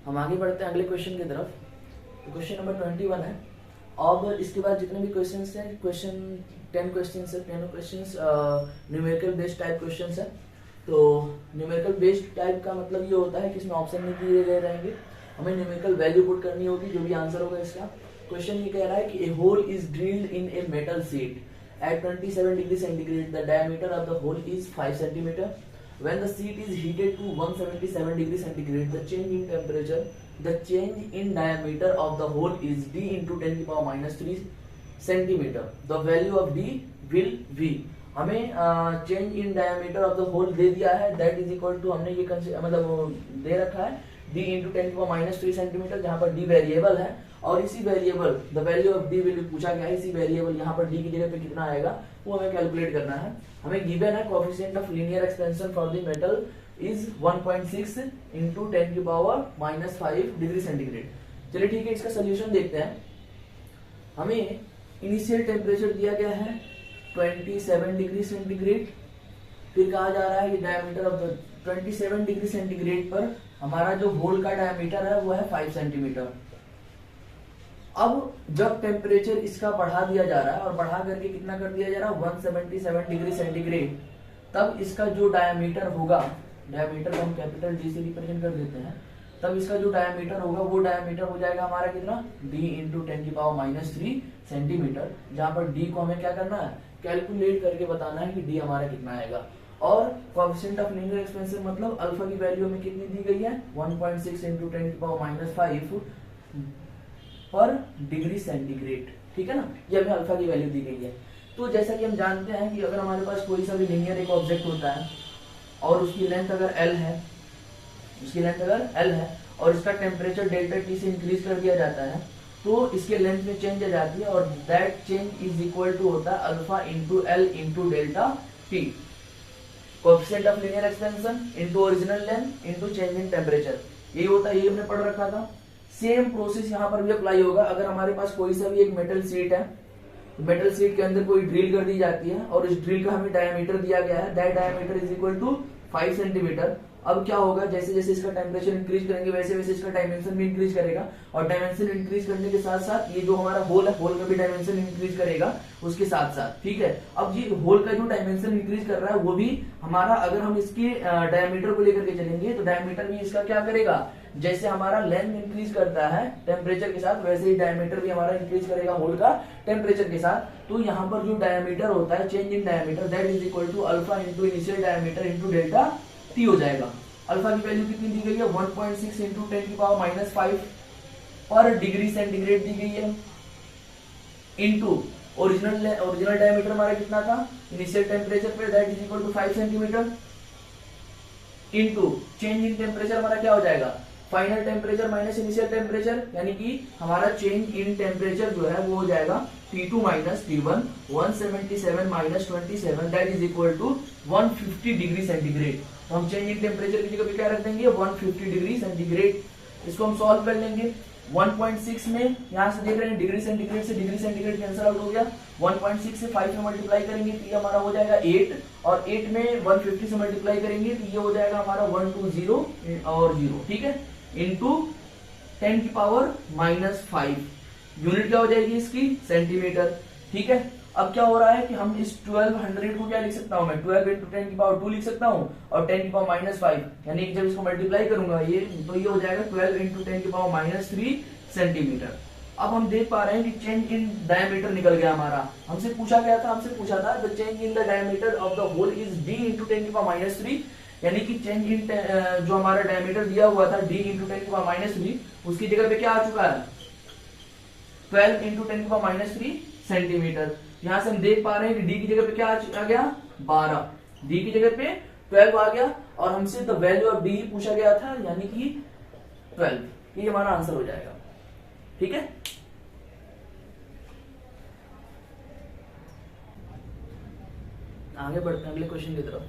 हम आगे बढ़ते हैं अगले क्वेश्चन की तरफ। तो क्वेश्चन नंबर 21 है। अब इसके बाद जितने भी क्वेश्चन हैं, क्वेश्चन 10 क्वेश्चन है, 10 question numerical based type question है। तो न्यूमेरिकल बेस्ड टाइप का मतलब ये होता है कि इसमें ऑप्शन नहीं दिए गए रहेंगे, हमें न्यूमेरिकल वैल्यू पुट करनी होगी, जो भी आंसर होगा इसका। क्वेश्चन ये कह रहा है कि a hole is drilled in a metal sheet at 27 degree centigrade, the diameter of the hole is 5 centimetre. When the sheet is heated to 177 degree centigrade, the change in temperature, the change in diameter of the hole is d into 10 की power minus 3 centimeter. The value of d will be, हमें change in diameter of the hole दे दिया है, that is equal to, हमने ये मतलब दे रखा है d इंटू 10 की पावर माइनस 3 सेंटीमीटर, जहाँ पर d वेरिएबल है। और इसी variable the value of d value पूछा गया है, इसी वेरिएबल यहाँ पर d की जगह पे कितना आएगा वो हमें कैलकुलेट करना है। हमें गिवन है coefficient of linear expansion for the metal is 1.6 into 10 की पावर माइनस 5 डिग्री सेंटीग्रेड। चलिए ठीक है, इसका सोल्यूशन देखते हैं। हमें इनिशियल टेम्परेचर दिया गया है 27 डिग्री सेंटीग्रेड, फिर कहा जा रहा है कि diameter of the 27 degree centigrade पर हमारा जो होल का डायमीटर है वो है 5 सेंटीमीटर। अब जब टेम्परेचर इसका बढ़ा दिया जा रहा है और बढ़ा करके कितना कर दिया जा रहा है 177 डिग्री सेंटीग्रेड, तब इसका जो डायमीटर होगा, डायमीटर को हम कैपिटल डी से रिप्रेजेंट कर देते हैं, तब इसका जो डायमीटर होगा वो डायमीटर हो जाएगा हमारा कितना d इंटू 10 की पावर माइनस 3 सेंटीमीटर, जहां पर d को हमें क्या करना है कैलकुलेट करके बताना है कि d हमारा कितना आएगा। और कोएफिशिएंट ऑफ लीनियर एक्सपेंशन मतलब अल्फा की वैल्यू हमें कितनी दी गई है 1.6 इंटू 10 की पावर माइनस 5 पर डिग्री सेंटीग्रेड, ठीक है ना, ये हमें अल्फा की वैल्यू दी गई है। तो जैसा कि हम जानते हैं कि अगर हमारे पास कोई सा भी लीनियर एक ऑब्जेक्ट होता है और उसकी लेंथ अगर L है, उसकी लेंथ अगर L है और इसका टेम्परेचर डेल्टा T से इंक्रीज कर दिया जाता है, तो इसके लेंथ में चेंज आ जाती है और that change is equal to होता है alpha into L into delta T। Coefficient of linear expansion into original length into change in temperature, यही होता है, ये हमने पढ़ रखा था। सेम प्रोसेस यहाँ पर भी अप्लाई होगा। अगर हमारे पास कोई सा भी एक मेटल शीट है, मेटल शीट के अंदर कोई ड्रिल कर दी जाती है और इस ड्रिल का हमें डायमीटर दिया गया है, that diameter is equal to 5 centimetre. अब क्या होगा, जैसे जैसे इसका टेम्परेचर इंक्रीज करेंगे वैसे वैसे इसका डायमेंशन भी इंक्रीज करेगा, और डायमेंशन इंक्रीज करने के साथ साथ ये जो हमारा होल है, होल का भी डायमेंशन इंक्रीज करेगा उसके साथ साथ, ठीक है। अब ये होल का जो डायमेंशन इंक्रीज कर रहा है वो भी हमारा, अगर हम इसके डायमीटर को लेकर के चलेंगे तो डायमीटर भी इसका क्या करेगा, जैसे हमारा लेंथ इंक्रीज करता है टेम्परेचर के साथ, वैसे ही डायमीटर भी हमारा इंक्रीज करेगा होल का टेम्परेचर के साथ। तो यहाँ पर जो डायमीटर होता है, change in diameter, that is equal to alpha into initial diameter into delta T हो जाएगा। अल्फा की वैल्यू कितनी दी गई है 1.6 इंटू 10 की पावर माइनस 5 पर डिग्री सेंटीग्रेड दी गई है, इंटू ओरिजिनल डायमीटर हमारा कितना था इनिशियल टेम्परेचर पे, that is equal to 5 centimetre, into change in temperature हमारा क्या हो जाएगा final temperature minus initial temperature, यानी कि हमारा चेंज इन टेम्परेचर जो है वो हो जाएगा T2 minus T1, 177 minus 27, that is equal to 150 degree centigrade. तो हम चेंज इन टेम्परेचर की जगह पे क्या रख देंगे 150 डिग्री सेंटीग्रेड। इसको हम सॉल्व कर लेंगे। 1.6 में यहाँ से देख रहे हैं डिग्री सेंटीग्रेड से डिग्री सेंटीग्रेड कैंसिल आउट हो गया, 1.6 से 5 में मल्टीप्लाई करेंगे तो ये हमारा हो जाएगा 8, और 8 में 150 से मल्टीप्लाई करेंगे तो ये हो जाएगा हमारा 120 और 0, ठीक है, इंटू 10 की पावर माइनस 5, यूनिट क्या हो जाएगी इसकी सेंटीमीटर, ठीक है। अब क्या हो रहा है कि हम इस 1200 को क्या लिख सकता हूं मैं 12 इंटू 10 की पावर 2 लिख सकता हूं, और 10 की पावर माइनस 5, यानी कि जब इसको मल्टीप्लाई करूंगा ये तो ये हो जाएगा 12 इंटू 10 की पावर माइनस 3 सेंटीमीटर। अब हम देख पा रहे हैं कि चेंज इन डायमीटर निकल गया हमारा, हमसे पूछा था the change in the diameter of the hole is d into 10 की पावर माइनस 3, यानी कि चेंज इन जो हमारा डायमीटर दिया हुआ था d इंटू 10 की पावर माइनस 3, उसकी जगह पे क्या आ चुका है 12 इंटू 10 की पावर माइनस 3 सेंटीमीटर। यहां से हम देख पा रहे हैं कि d की जगह पे क्या आ गया 12, d की जगह पे 12 आ गया, और हमसे द वैल्यू ऑफ d पूछा गया था, यानी कि 12, ये हमारा आंसर हो जाएगा, ठीक है। आगे बढ़ते हैं अगले क्वेश्चन की तरफ।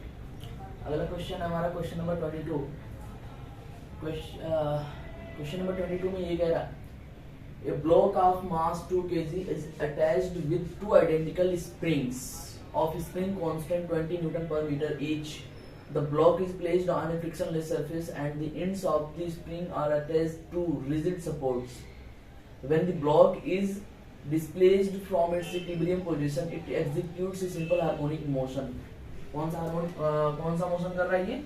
अगला क्वेश्चन है हमारा क्वेश्चन नंबर 22। क्वेश्चन नंबर 22 में ये कह रहा है a block of mass 2 kg is attached with two identical springs of spring constant 20 Newton per meter each the block is placed on a frictionless surface and the ends of the spring are attached to rigid supports. When the block is displaced from its equilibrium position, it executes a simple harmonic motion. कौन सा motion कर रहा है ये?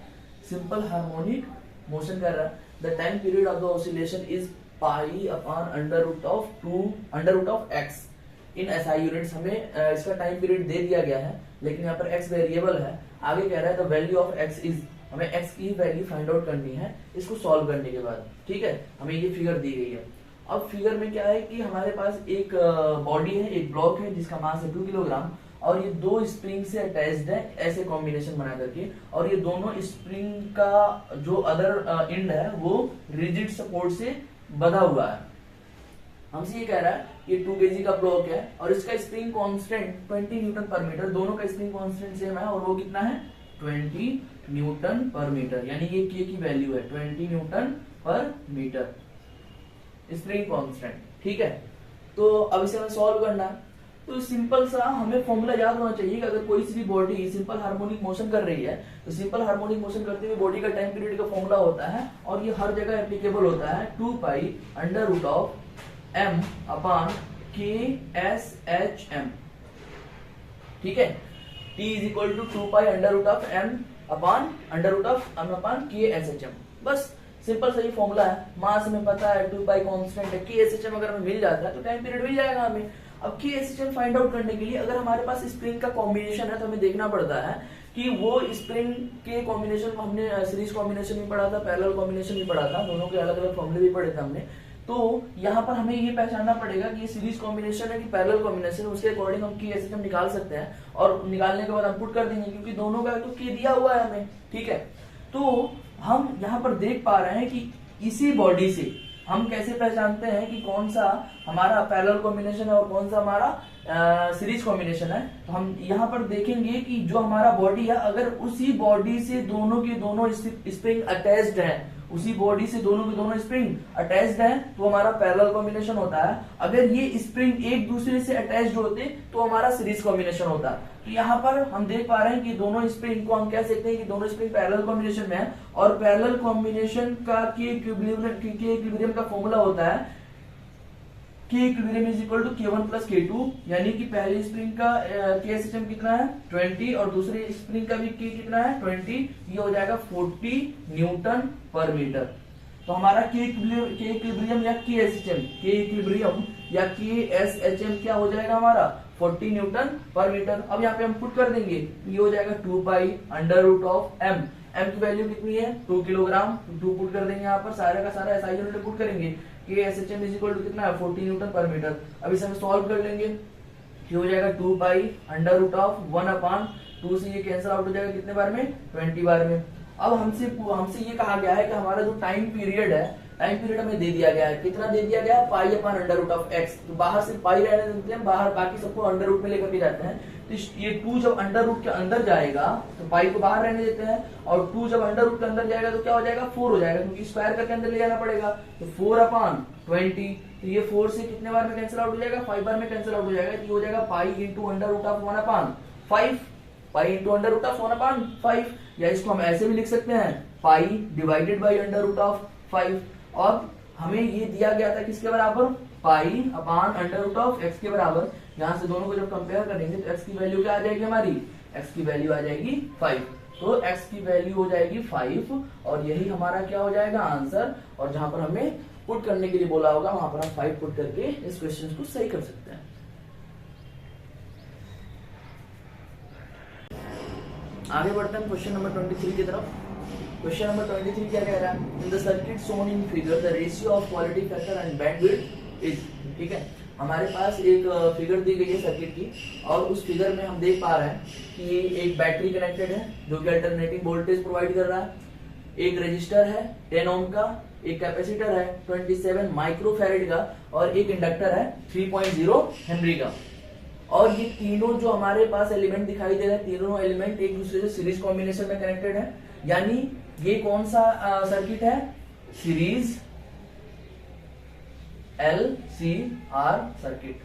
Simple harmonic motion कर रहा है. The time period of the oscillation is pi upon under root of x in SI units. हमें इसका टाइम पीरियड दे दिया गया है, लेकिन यहाँ पर एक्स वेरिएबल है. आगे कह रहा है the value of x is, हमें एक्स की वैल्यू फाइंड आउट करनी है इसको सॉल्व करने के बाद. ठीक है, हमें ये फिगर दी गई है. अब फिगर में क्या है कि हमारे पास एक बॉडी है, एक ब्लॉक है जिसका मास है 2 किलोग्राम और ये 2 स्प्रिंग से अटैच्ड है ऐसे कॉम्बिनेशन बना करके, और ये दोनों स्प्रिंग का जो अदर एंड है वो रिजिड सपोर्ट से बंधा हुआ है. हमसे ये कह रहा है ये 2 kg का ब्लॉक है और इसका स्प्रिंग कांस्टेंट 20 न्यूटन पर मीटर, दोनों का स्प्रिंग कांस्टेंट सेम है और वो कितना है 20 न्यूटन पर मीटर, यानी ये के की वैल्यू है 20 न्यूटन पर मीटर स्प्रिंग कांस्टेंट. ठीक है, तो अब इसे हमें सॉल्व करना है. तो सिंपल सा हमें फॉर्मूला याद होना चाहिए कि अगर कोई सी भी बॉडी सिंपल हार्मोनिक मोशन कर रही है तो सिंपल हार्मोनिक मोशन करते हुए बॉडी का टाइम पीरियड का फॉर्मूला होता है और ये हर जगह एप्लीकेबल होता है 2 pi under root of m upon K S H M. ठीक है, t is equal to 2 pi under root of m upon under root of m upon K S H M. बस सिंपल सा ये formula है. मास में पता है 2 पाई constant है, के एस एच एम अगर हमें मिल जाता है तो टाइम पीरियड मिल जाएगा हमें. अब K S H M find out करने के लिए अगर हमारे पास स्प्रिंग का कॉम्बिनेशन है तो हमें देखना पड़ता है कि वो स्प्रिंग के कॉम्बिनेशन को हमने सीरीज कॉम्बिनेशन भी पढ़ा था, पैरेलल कॉम्बिनेशन भी पढ़ा था, दोनों के अलग अलग फॉर्मूले भी पढ़े थे हमने. तो यहाँ पर हमें ये पहचानना पड़ेगा कि ये सीरीज कॉम्बिनेशन है कि पैरेलल कॉम्बिनेशन है, उसके अकॉर्डिंग हम के एस एच एम निकाल सकते हैं और निकालने के बाद हम पुट कर देंगे क्योंकि दोनों का तो के दिया हुआ है हमें. ठीक है, तो हम यहाँ पर देख पा रहे हैं कि इसी बॉडी से हम कैसे पहचानते हैं कि कौन सा हमारा पैरेलल कॉम्बिनेशन है और कौन सा हमारा सीरीज कॉम्बिनेशन है. तो हम यहाँ पर देखेंगे कि जो हमारा बॉडी है अगर उसी बॉडी से दोनों के दोनों स्प्रिंग अटैच्ड है, उसी बॉडी से दोनों के दोनों स्प्रिंग अटैच्ड है तो हमारा पैरेलल कॉम्बिनेशन होता है. अगर ये स्प्रिंग एक दूसरे से अटैच्ड होते तो हमारा सीरीज कॉम्बिनेशन होता है. तो यहाँ पर हम देख पा रहे हैं कि दोनों स्प्रिंग को हम कह सकते हैं कि दोनों स्प्रिंग पैरेलल कॉम्बिनेशन में है और पैरेलल कॉम्बिनेशन का के इक्विलिब्रियम का फॉर्मूला होता है K equilibrium is equal to k1 plus k2, यानी कि पहली स्प्रिंग का के एस एच एम कितना है 20 और दूसरी स्प्रिंग का भी के कितना है 20, ये हो जाएगा 40 न्यूटन पर मीटर. तो हमारा के इक्विलिब्रियम या के एस एच एम, के इक्विलिब्रियम या के एस एच एम क्या हो जाएगा हमारा 40 न्यूटन पर मीटर. अब यहाँ पे हम पुट कर देंगे, ये हो जाएगा 2 pi under root of m. m की वैल्यू कितनी है 2 किलोग्राम, 2 पुट कर देंगे यहाँ पर, सारा का सारा एसआई यूनिट पुट करेंगे. K S H M is equal to कितना है 40 न्यूटन पर मीटर. अब इसे हम सॉल्व कर लेंगे, ये हो जाएगा 2 pi under root of 1 upon 2 से ये कैंसिल आउट हो जाएगा कितने बार में 20 बार में. अब हमसे ये कहा गया है कि हमारा जो टाइम पीरियड है, टाइम पीरियड हमें दे दिया गया है, कितना दे दिया गया है pi upon under root of x. तो बाहर से पाई रहने देते हैं, बाहर बाकी सबको अंडर रूट में लेकर के जाते हैं. तो ये 2 जब अंडर रूट के अंदर जाएगा तो पाई को बाहर रहने देते हैं और 2 जब अंडर रूट के अंदर जाएगा तो क्या हो जाएगा 4 हो जाएगा क्योंकि स्क्वायर करके अंदर ले जाना पड़ेगा. तो 4 अपॉन 20, तो ये 4 से कितने बार में कैंसिल आउट हो जाएगा 5 बार में कैंसिल आउट हो जाएगा. तो हो जाएगा pi into under root of 1 upon 5, pi into under root of 1 upon 5, या इसको हम ऐसे भी लिख सकते हैं pi divided by under root of 5. और हमें ये दिया गया था किसके बराबर pi upon under root of x के बराबर. यहाँ से दोनों को जब कंपेयर करेंगे तो एक्स की वैल्यू क्या आ जाएगी हमारी, एक्स की वैल्यू आ जाएगी 5. तो एक्स की वैल्यू हो जाएगी 5 और यही हमारा क्या हो जाएगा आंसर. और जहां पर हमें पुट करने के लिए बोला होगा वहां पर हम 5 पुट करके इस क्वेश्चन को सही कर सकते हैं. आगे बढ़ते हैं क्वेश्चन नंबर 23 की तरफ. क्वेश्चन नंबर 23 क्या कह रहा है, in the circuit shown in figure the ratio of quality factor and bandwidth is. ठीक है, हमारे पास एक फिगर दी गई है सर्किट की और उस फिगर में हम देख पा रहे हैं कि एक बैटरी कनेक्टेड है जो कि अल्टरनेटिंग वोल्टेज प्रोवाइड कर रहा है, एक रेजिस्टर है 10 ओम का, एक कैपेसिटर है 27 माइक्रोफैरेड का और एक इंडक्टर है 3.0 हेनरी का. और ये तीनों जो हमारे पास एलिमेंट दिखाई दे रहे हैं, तीनों एलिमेंट एक दूसरे से सीरीज कॉम्बिनेशन में कनेक्टेड है. यानी ये कौन सा सर्किट है, series LCR circuit,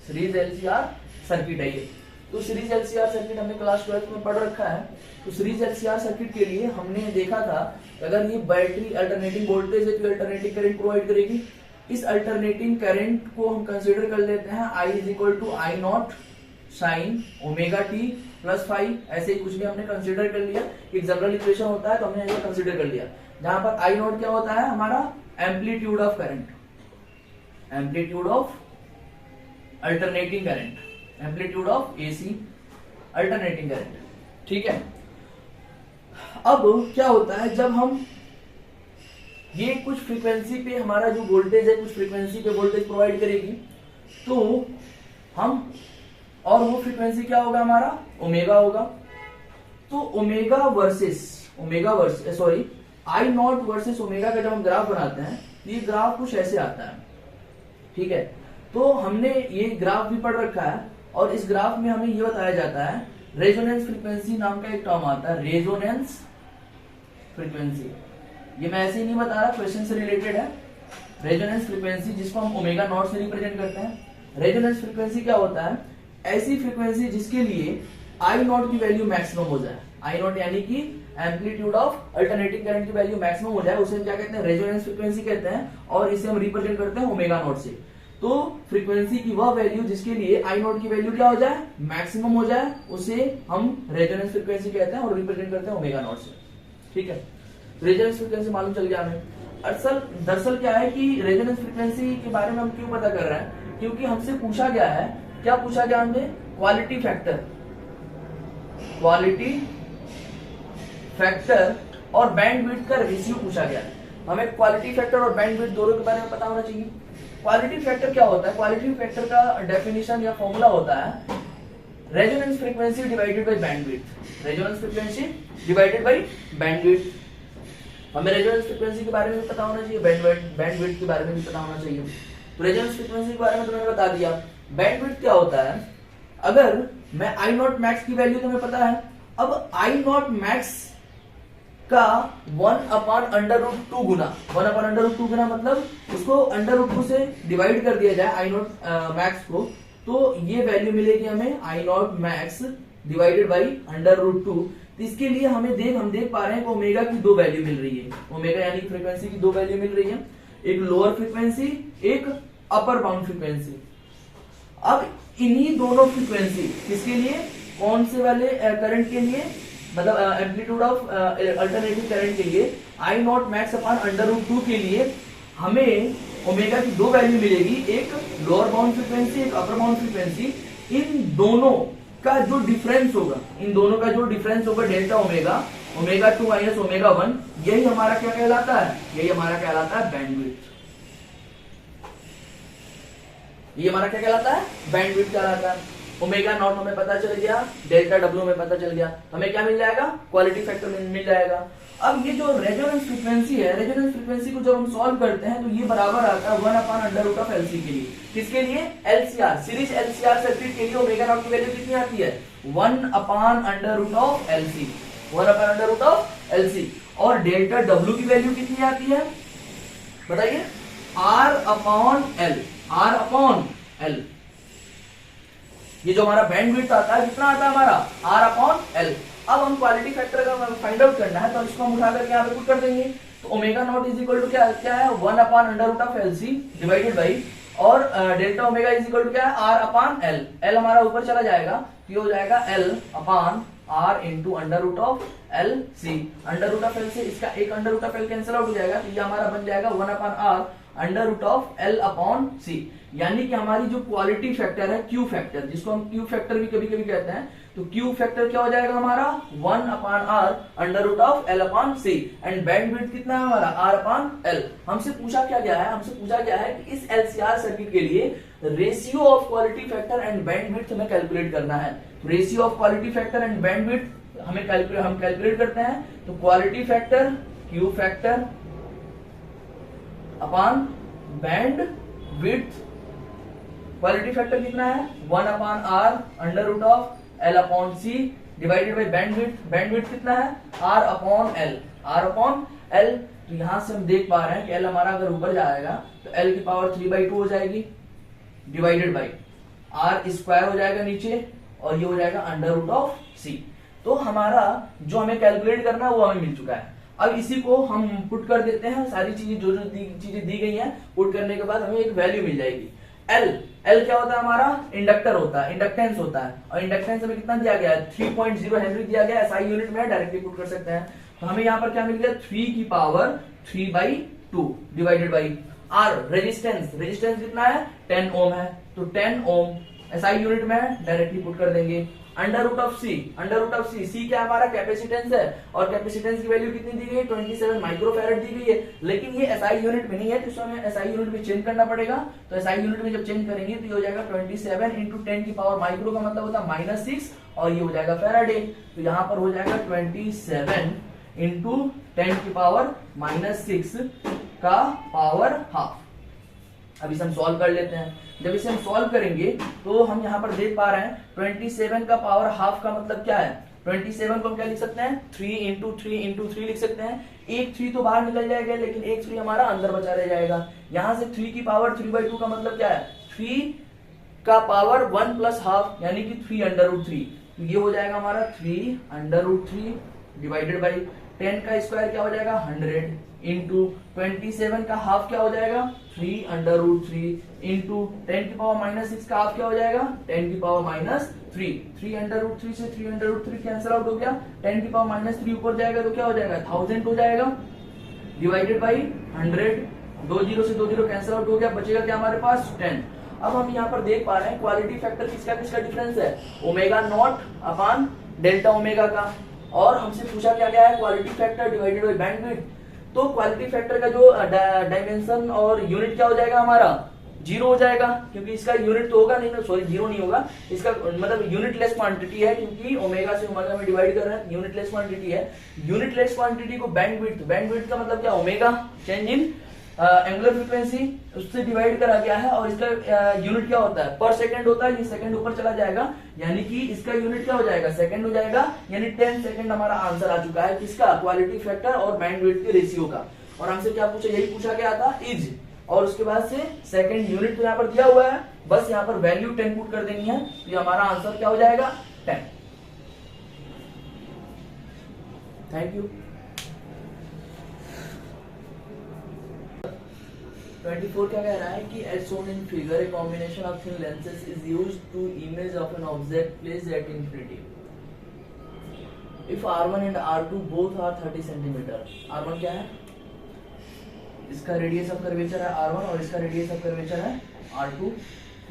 series LCR circuit है ये. तो सीरीज एलसीआर सर्किट हमने क्लास 12 में पढ़ रखा है। तो सीरीज एलसीआर सर्किट के लिए हमने देखा था कि अगर ये बैटरी अल्टरनेटिंग वोल्टेज है तो अल्टरनेटिंग करंट प्रोवाइड करेगी। इस अल्टरनेटिंग करंट को हम कंसीडर कर लेते हैं I = I not sine omega T plus five, ऐसे ही कुछ भी हमने कंसीडर कर लिया। एक जनरल इक्वेशन होता है तो हमने ऐसा कंसीडर कर लिया, जहां पर I नॉट क्या होता है हमारा amplitude of current, amplitude of alternating current, amplitude of AC alternating current, ठीक है। अब क्या होता है जब हम ये कुछ फ्रीक्वेंसी पे हमारा जो वोल्टेज है कुछ फ्रीक्वेंसी पे वोल्टेज प्रोवाइड करेगी, तो हम और वो फ्रीक्वेंसी क्या होगा हमारा ओमेगा होगा। तो omega versus sorry I not versus omega का जब हम ग्राफ बनाते हैं तो ये ग्राफ कुछ ऐसे आता है, ठीक है। तो हमने ये ग्राफ भी पढ़ रखा है और इस ग्राफ में हमें ये बताया जाता है रेजोनेंस फ्रीक्वेंसी नाम का एक टर्म आता है, रेजोनेंस फ्रीक्वेंसी। ये मैं ऐसे ही नहीं बता रहा, क्वेश्चन से रिलेटेड है। रेजोनेंस फ्रीक्वेंसी जिसको हम ओमेगा नॉट से रिप्रेजेंट करते हैं। रेजोनेंस फ्रीक्वेंसी क्या होता है, ऐसी फ्रीक्वेंसी जिसके लिए आई नॉट की वैल्यू मैक्सिमम हो जाए, आई नॉट यानी कि एम्पलीट्यूड ऑफ अल्टरनेटिंग करंट की वैल्यू मैक्सिमम हो जाए, उसे हम क्या कहते हैं रेजोनेंस फ्रीक्वेंसी कहते हैं, और इसे हम रिप्रेजेंट करते हैं ओमेगा नॉट से। तो फ्रीक्वेंसी की वह वैल्यू जिसके लिए आई नॉट की वैल्यू क्या हो जाए मैक्सिमम हो जाए, उसे हम रेजोनेंस फ्रीक्वेंसी कहते हैं और रिप्रेजेंट करते हैं ओमेगा नॉट से, ठीक है। रेजोनेंस फ्रीक्वेंसी मालूम चल गया हमें। दरअसल क्या है कि रेजोनेंस फ्रीक्वेंसी के बारे में हम क्यों पता कर रहे हैं, क्योंकि हमसे पूछा गया है, क्या पूछा गया हमने, क्वालिटी फैक्टर और बैंडविड्थ का रेशियो पूछा गया है। हमें क्वालिटी फैक्टर और बैंडविड्थ दोनों के बारे में पता होना चाहिए। क्वालिटी फैक्टर क्या होता है, क्वालिटी फैक्टर का डेफिनेशन या फॉर्मूला होता है resonance frequency divided by bandwidth, resonance frequency divided by bandwidth. हमें रेजोनेंस फ्रीक्वेंसी के बारे में भी पता होना चाहिए, बैंडविड्थ के बारे में भी पता होना चाहिए। तो रेजोनेंस फ्रीक्वेंसी के बारे में तो मैंने बता दिया। बैंडविड्थ क्या होता है, अगर मैं आई नॉट मैक्स की वैल्यू तुम्हें पता है, अब आई नॉट मैक्स का 1/√2 गुना, 1/√2 गुना मतलब उसको √2 से डिवाइड कर दिया जाए आई नॉट मैक्स को, तो ये वैल्यू मिलेगी हमें आई नॉट मैक्स डिवाइडेड बाई √2। तो इसके लिए हम देख पा रहे हैं कि ओमेगा की दो वैल्यू मिल रही है, ओमेगा यानी फ्रीक्वेंसी की दो वैल्यू मिल रही है, एक लोअर फ्रीक्वेंसी एक अपर बाउंड फ्रीक्वेंसी। अब इन्हीं दोनों फ्रीक्वेंसी किसके लिए, कौन से वाले करंट के लिए, मतलब एम्पलीट्यूड ऑफ अल्टरनेटिंग करंट के लिए आई नॉट मैक्स अपॉन √2 के लिए हमें ओमेगा की दो वैल्यू मिलेगी, एक लोअर बाउंड फ्रीक्वेंसी एक अपर बाउंड फ्रीक्वेंसी। इन दोनों का जो डिफरेंस होगा डेल्टा ओमेगा 2 माइनस ओमेगा 1, यही हमारा क्या कहलाता है, यही हमारा कहलाता है बैंडविड्थ। ये हमारा क्या कहलाता है, बैंडविड्थ कहलाता है। ओमेगा नॉट हमें पता चल गया, डेल्टा डब्ल्यू हमें पता चल गया, हमें क्या मिल जाएगा, क्वालिटी फैक्टर मिल जाएगा। अब ये जो रेजोनेंस फ्रीक्वेंसी है, रेजोनेंस फ्रीक्वेंसी को जब हम सॉल्व करते हैं तो ये बराबर आता है 1/√LC के लिए। किसके लिए, एलसीआर, सीरीज एलसीआर सर्किट के लिए ओमेगा नॉट की वैल्यू कितनी आती है, 1/√LC, 1/√LC। और डेल्टा डब्ल्यू की वैल्यू कितनी आती है बताइए, R/L, R/L। ये जो हमारा बैंडविड्थ आता है कितना आता है हमारा, R/L। अब हम क्वालिटी फैक्टर का फाइंड आउट करना है तो इसको हम उठा करके यहाँ पे पुट कर देंगे। तो omega naught is equal to क्या है, 1/√LC डिवाइडेड बाई, और delta omega is equal to क्या है, R/L। L हमारा ऊपर चला जाएगा, ये हो जाएगा L/R इंटू √LC। √LC इसका एक √L कैंसिल आउट हो जाएगा, तो ये हमारा बन जाएगा 1/R √LC। यानी कि हमारी जो क्वालिटी फैक्टर है Q फैक्टर, जिसको हम Q फैक्टर भी कभी कभी कहते हैं, तो Q फैक्टर क्या हो जाएगा हमारा 1/R √LC। एंड बैंडविड्थ कितना है हमारा, R/L। हमसे पूछा क्या गया है, हमसे पूछा गया है कि इस LCR सर्किट के लिए ratio of quality factor and bandwidth हमें कैलकुलेट करना है। Ratio of quality factor and bandwidth हम कैलकुलेट करते हैं। तो quality factor Q factor upon bandwidth, quality factor कितना है 1/R √LC divided by bandwidth, bandwidth कितना है R/L। तो यहां से हम देख पा रहे हैं कि L हमारा अगर ऊपर जाएगा तो L की पावर 3/2 हो जाएगी, डिवाइडेड बाई R स्क्वायर हो जाएगा नीचे, और ये हो जाएगा अंडर रूट ऑफ सी। तो हमारा जो हमें कैलकुलेट करना है वो हमें मिल चुका है। अब इसी को हम पुट कर देते हैं, सारी चीजें जो चीजें दी गई हैं पुट करने के बाद हमें एक वैल्यू मिल जाएगी। एल क्या होता है हमारा, इंडक्टर होता है, इंडक्टेंस होता है, और इंडक्टेंस हमें कितना दिया गया है 3.0 हेनरी दिया गया है, एसआई यूनिट में डायरेक्टली पुट कर सकते हैं। तो हमें यहाँ पर क्या मिल गया 3 की power 3/2 divided by R resistance, resistance कितना है 10 ओम है, तो 10 ओम एसआई यूनिट में डायरेक्टली पुट कर देंगे। Under root of C, under root of C, C क्या हमारा कैपेसिटेंस है, और कैपेसिटेंस की वैल्यू कितनी दी गई है 27 माइक्रोफैरड दी गई है, लेकिन ये एसआई यूनिट में नहीं है, तो इसको हमें एसआई यूनिट में चेंज करना पड़ेगा। तो एसआई यूनिट में जब चेंज करेंगे तो ये हो जाएगा 27 इंटू 10 की पावर माइक्रो का मतलब होता है -6, और ये हो जाएगा फैराडे। तो यहाँ पर हो जाएगा 27 इंटू 10 की पावर -6 का पावर हाफ। अब इसे हम सॉल्व कर लेते हैं। जब इसे हम सॉल्व करेंगे तो हम यहाँ पर देख पा रहे हैं 27 का पावर हाफ का मतलब क्या है, 27 को हम क्या लिख सकते हैं 3 इंटू 3 लिख सकते हैं। एक 3 तो बाहर निकल जाएगा, लेकिन एक 3 हमारा अंदर बचा रह जाएगा। यहाँ से 3 की पावर 3/2 का मतलब क्या है 3 का पावर 1 प्लस हाफ, यानी कि 3 अंडर रूट 3। तो ये हो जाएगा हमारा 3 अंडर रूट 3 डिवाइडेड बाई 10 का स्क्वायर क्या हो जाएगा 100 इंटू 27 का हाफ क्या हो जाएगा 3 अंडर रूट 3 इंटू 10 की पावर -6 का हाफ क्या हो जाएगा 10 की पावर -3। 3 अंडर रूट 3 से 3 अंडर रूट 3 कैंसिल आउट हो गया, 10 की पावर -3 ऊपर जाएगा तो क्या हो जाएगा 1000 हो जाएगा, डिवाइडेड बाई 100। 2 0 से 2 0 कैंसिल आउट हो गया, बचेगा क्या हमारे पास 10। अब हम यहाँ पर देख पा रहे हैं क्वालिटी फैक्टर किसका किसका डिफरेंस है, omega naught upon delta omega का, और हमसे पूछा क्या गया है quality factor divided by bandwidth. तो क्वालिटी फैक्टर का जो डायमेंशन और यूनिट क्या हो जाएगा हमारा 0 हो जाएगा, क्योंकि इसका यूनिट तो होगा नहीं ना, सॉरी 0 नहीं होगा, इसका मतलब यूनिट लेस क्वांटिटी है, क्योंकि ओमेगा से ओमेगा में डिवाइड कर रहे हैं, यूनिट लेस क्वांटिटी है। यूनिट लेस क्वांटिटी को बैंडविड्थ, बैंडविड्थ का मतलब क्या omega change in angular frequency, उससे डिवाइड करा गया है, और इसका यूनिट क्या होता है पर सेकंड होता है, ये सेकंड ऊपर चला जाएगा, यानी कि इसका यूनिट क्या हो जाएगा सेकंड हो जाएगा, यानी 10 सेकंड हमारा आंसर आ चुका है किसका क्वालिटी फैक्टर और बैंडविड्थ के रेशियो का। और हमसे क्या पूछा, यही पूछा गया था इज, और उसके बाद से सेकंड यूनिट तो यहाँ पर दिया हुआ है, बस यहाँ पर वैल्यू 10 पुट कर देनी है, तो ये हमारा आंसर क्या हो जाएगा 10। Thank you. 24 क्या कह रहा है कि as shown in figure a combination of thin lenses is used to image of an object placed at infinity. If R1 and R2 both are 30 centimeter, R1 क्या है, इसका रेडियस ऑफ कर्वेचर है R1 और इसका radius of curvature है R2,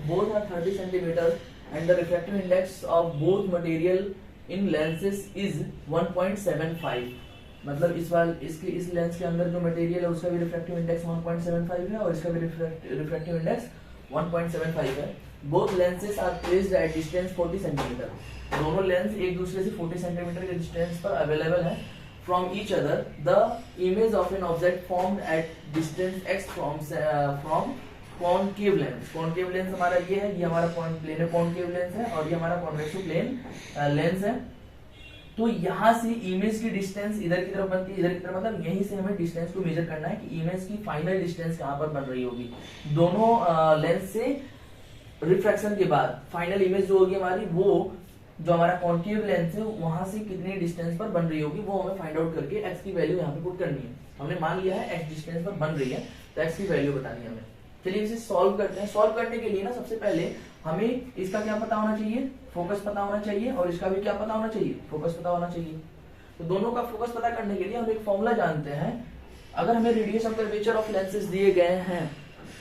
both are 30 centimeter and the refractive index of both material in lenses is 1.75। मतलब इस lens के अंदर जो मटेरियल है उसका भी रिफ्रैक्टिव इंडेक्स 1.75 है और इसका भी रिफ्रैक्टिव इंडेक्स 1.75 है। Both lenses are placed at distance 40 centimetre, दोनों लेंस एक दूसरे से 40 सेंटीमीटर के डिस्टेंस पर अवेलेबल है from each other. The image of an object formed at distance x from concave lens. Concave lens हमारा ये है, ये हमारा प्लेन कॉनकेव लेंस है, और ये हमारा कॉन्वेक्स प्लेन लेंस है। तो यहाँ से इमेज की डिस्टेंस इधर की तरफ बनती है, इधर की तरफ, मतलब यहीं से हमें डिस्टेंस को मेजर करना है कि इमेज की फाइनल डिस्टेंस कहाँ पर बन रही होगी। दोनों लेंस से रिफ्रैक्शन के बाद फाइनल इमेज जो होगी हमारी, वो जो हमारा कॉन्केव लेंस है वहां से कितनी डिस्टेंस पर बन रही होगी वो हमें फाइंड आउट करके एक्स की वैल्यू यहाँ पे पुट करनी है। हमने मान लिया है एक्स डिस्टेंस पर बन रही है, तो एक्स की वैल्यू बतानी है हमें। चलिए इसे सॉल्व करते हैं। सॉल्व करने के लिए ना सबसे पहले हमें इसका क्या पता होना चाहिए, फोकस पता होना चाहिए, और इसका भी क्या पता होना चाहिए, फोकस पता होना चाहिए। तो दोनों का फोकस पता करने के लिए हम एक फॉर्मूला जानते हैं। अगर हमें radius of curvature of lenses दिए गए हैं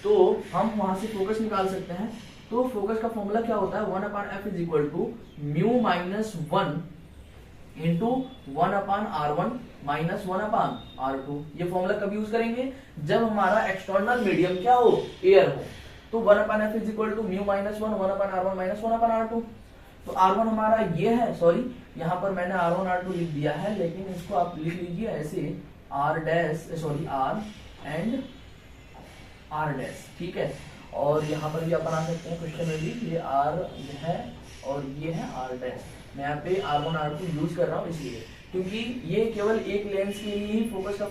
तो हम वहां से फोकस निकाल सकते हैं। तो फोकस का फॉर्मूला क्या होता है 1/f is equal to mu minus 1 into 1/r1 minus 1/r2। ये फॉर्मूला कब यूज करेंगे, जब हमारा एक्सटर्नल मीडियम क्या हो, एयर हो। तो 1/f is equal to mu minus 1 1/r1 minus 1/r2। तो r1 हमारा ये है, सॉरी यहाँ पर मैंने r1 r2 लिख दिया है, लेकिन इसको आप लिख लीजिए ऐसे r dash, sorry r and r dash, ठीक है। और यहाँ पर भी आप बना सकते हैं क्वेश्चन में भी, ये r है और ये है r डैश। मैं यहाँ पे r1 r2 यूज कर रहा हूँ इसलिए क्योंकि ये केवल एक लेंस के लिए ही फोकस का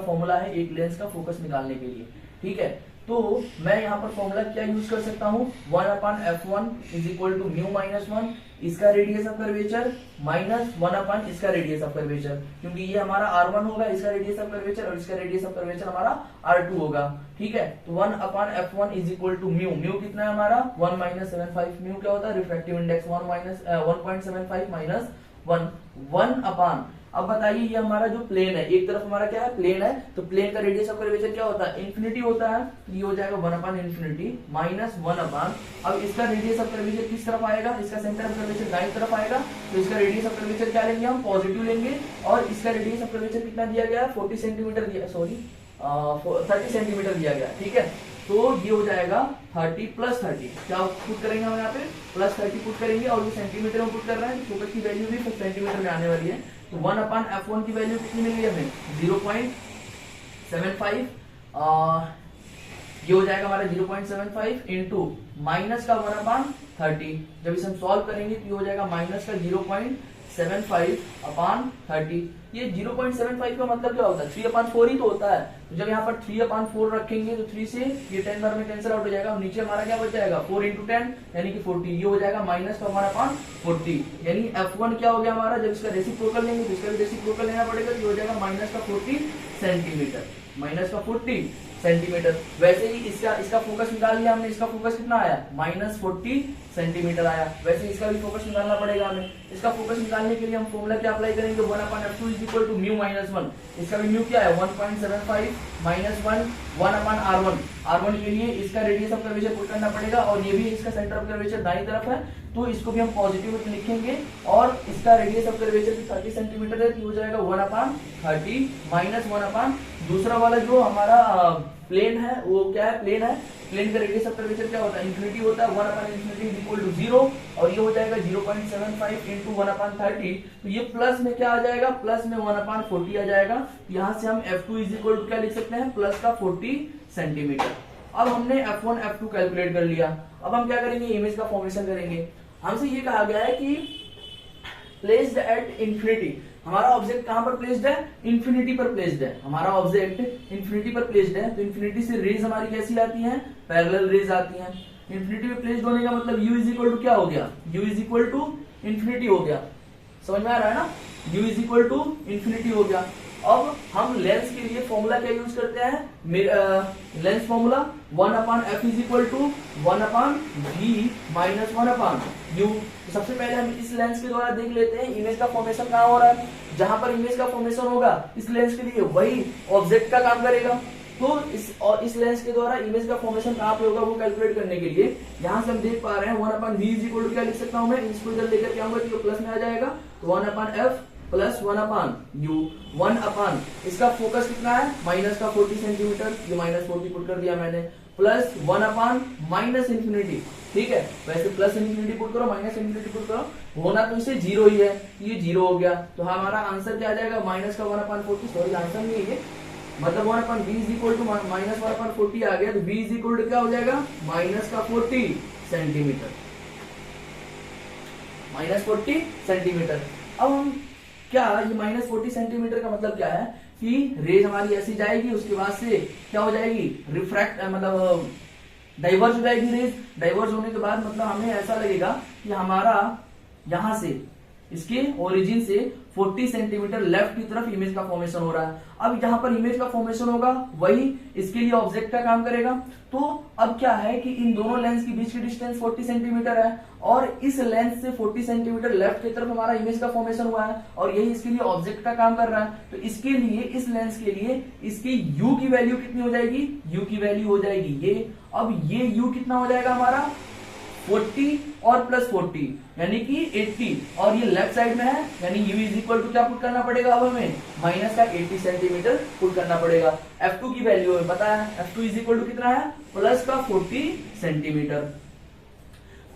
फॉर्मूला है, एक लेंस का फोकस निकालने के लिए, ठीक है। तो मैं यहाँ पर फॉर्मूला क्या यूज कर सकता हूँ, 1/f1 is equal to mu minus 1 इसका रेडियस ऑफ कर्वेचर माइनस 1 इसका रेडियस ऑफ कर्वेचर, क्योंकि ये हमारा r1 होगा इसका रेडियस ऑफ कर्वेचर और इसका रेडियस ऑफ कर्वेचर हमारा r2 होगा। ठीक है, तो 1/f1 is equal to mu, mu कितना है हमारा 1 - 75, म्यू क्या होता है रिफ्रैक्टिव इंडेक्स 1.75 माइनस 1 अब बताइए ये हमारा जो प्लेन है, एक तरफ हमारा क्या है प्लेन है, तो प्लेन का रेडियस ऑफ कर्वेचर क्या होता है इन्फिनिटी होता है, तो ये हो जाएगा 1/इन्फिनिटी माइनस 1 अब इसका रेडियस ऑफ कर्वेचर किस तरफ आएगा, इसका सेंटर ऑफ कर्वेचर दाईं तरफ आएगा, तो इसका रेडियस ऑफ कर्वेचर क्या लेंगे हम पॉजिटिव लेंगे, और इसका रेडियस ऑफ कर्वेचर कितना दिया गया 40 सेंटीमीटर दिया, सॉरी 30 सेंटीमीटर दिया गया। ठीक है, तो ये हो जाएगा 30 + 30, क्या पुट करेंगे हम यहाँ पे +30 पुट करेंगे, और ये सेंटीमीटर में पुट कर रहे हैं, फोकस की वैल्यू भी सेंटीमीटर में आने वाली है, तो 1/f1 की वैल्यू कितनी मिल गई हमें 0.75, ये हो जाएगा हमारा 0.75 इंटू माइनस का 1/30, जब इसे हम सॉल्व करेंगे तो ये हो जाएगा माइनस का 0.75/30। ये 0.75 का मतलब क्या होता है 3/4 ही तो होता है, तो जब यहाँ पर 3/4 रखेंगे तो 3 से ये 10 बार में कैंसिल आउट हो जाएगा, नीचे हमारा क्या बच जाएगा 4 × 10 यानी कि 40, ये हो जाएगा माइनस का 1/40, यानी f1 क्या हो गया हमारा, जब इसका रेसिप्रोकल लेंगे तो इसका भी रेसिप्रोकल लेना पड़ेगा, तो ये हो जाएगा माइनस का 40 सेंटीमीटर, माइनस का 40 सेंटीमीटर। वैसे ही इसका फोकस निकाल लिया हमने, इसका फोकस कितना आया -40 सेंटीमीटर आया, वैसे इसका भी फोकस निकालना पड़ेगा हमें। इसका फोकस निकालने के लिए हम फॉर्मूला क्या अप्लाई करेंगे 1/f2 is equal to mu minus 1, इसका भी म्यू क्या है 1.75 माइनस 1/r1, r1 के लिए इसका रेडियस ऑफ कर्वेचर पुट करना पड़ेगा, और ये भी इसका सेंटर ऑफ कर्वेचर दाईं तरफ है, तो इसको भी हम पॉजिटिव लिखेंगे, और इसका रेडियस ऑफ कर्वेचर 30 सेंटीमीटर है, तो हो जाएगा 1/30 माइनस 1 दूसरा वाला जो हमारा प्लेन है वो क्या है प्लेन है, प्लेन का रेडियस ऑफ कर्वेचर क्या होता है इन्फिनिटी होता है, 1/इन्फिनिटी इज इक्वल टू 0, और ये हो जाएगा 0.75 इंटू 1/30, तो ये प्लस में क्या आ जाएगा प्लस में 1/40 आ जाएगा, यहाँ से हम f2 इज इक्वल टू क्या लिख सकते हैं प्लस का 40 सेंटीमीटर। अब हमने f1 f2 कैलकुलेट कर लिया, अब हम क्या करेंगे इमेज का फॉर्मेशन करेंगे। हमसे ये कहा गया है कि प्लेस्ड एट इन्फिनिटी, हमारा ऑब्जेक्ट कहां पर प्लेस्ड है इन्फिनिटी पर प्लेस्ड है, हमारा ऑब्जेक्ट इन्फिनिटी पर प्लेस्ड है, तो इन्फिनिटी से रेज हमारी कैसी आती हैं पैरेलल रेज आती हैं। इन्फिनिटी पे प्लेस्ड होने का मतलब u इज इक्वल टू क्या हो गया u is equal to infinity हो गया, समझ में आ रहा है ना, u is equal to infinity हो गया। अब हम लेंस के लिए फॉर्मूला क्या यूज करते हैं, lens formula 1/f is equal to 1/v minus 1/u। सबसे पहले हम इस लेंस के द्वारा देख लेते हैं इमेज का फॉर्मेशन कहाँ हो रहा है, जहां पर इमेज का फॉर्मेशन होगा इस लेंस के लिए वही ऑब्जेक्ट का काम करेगा, तो इस लेंस के द्वारा इमेज का फॉर्मेशन कहाँ पे होगा वो कैलकुलेट करने के लिए यहाँ से हम देख पा रहे हैं 1/v इज इक्वल टू क्या लिख सकता हूँ मैं, इसको इधर लेकर क्या होगा तो प्लस में आ जाएगा, तो 1/f प्लस 1/u 1/, इसका फोकस कितना है माइनस का 40 सेंटीमीटर, ये -40 पुट कर दिया मैंने, प्लस 1/ माइनस इन्फिनिटी, ठीक है, वैसे प्लस इन्फिनिटी पुट करो माइनस इन्फिनिटी पुट करो, होना तो इसे 0 ही है, ये 0 हो गया, तो हमारा आंसर क्या आ जाएगा माइनस का 1/40, सॉरी आंसर नहीं है ये, मतलब 1/v is equal to minus 1/40 आ गया, तो v इज इक्वल टू क्या हो जाएगा माइनस का 40 सेंटीमीटर, -40 सेंटीमीटर। अब हम क्या ये -40 सेंटीमीटर का मतलब क्या है कि रेज हमारी ऐसी जाएगी, उसके बाद से क्या हो जाएगी रिफ्रैक्ट मतलब डाइवर्ज हो जाएगी रेज, डाइवर्ज होने के बाद मतलब हमें ऐसा लगेगा कि हमारा यहां से इसके ओरिजिन से 40 सेंटीमीटर लेफ्ट की तरफ इमेज का फॉर्मेशन हो रहा है। अब जहां पर इमेज का फॉर्मेशन होगा वही इसके लिए ऑब्जेक्ट का काम करेगा, तो अब क्या है कि इन दोनों लेंस के बीच की डिस्टेंस 40 सेंटीमीटर है, और इस लेंस से 40 सेंटीमीटर लेफ्ट की तरफ हमारा इमेज का फॉर्मेशन हुआ है, और यही इसके लिए ऑब्जेक्ट का काम कर रहा है, तो इसके लिए इस लेंस के लिए इसकी u की वैल्यू कितनी हो जाएगी, u की वैल्यू हो जाएगी ये, अब ये u कितना हो जाएगा हमारा 40 और प्लस 40 यानी कि 80, और ये लेफ्ट साइड में है यानी u इज इक्वल टू क्या पुट करना पड़ेगा, अब हमें माइनस का 80 सेंटीमीटर पुट करना पड़ेगा। f2 की वैल्यू हमें पता है, f2 इज इक्वल टू कितना है प्लस का 40 सेंटीमीटर।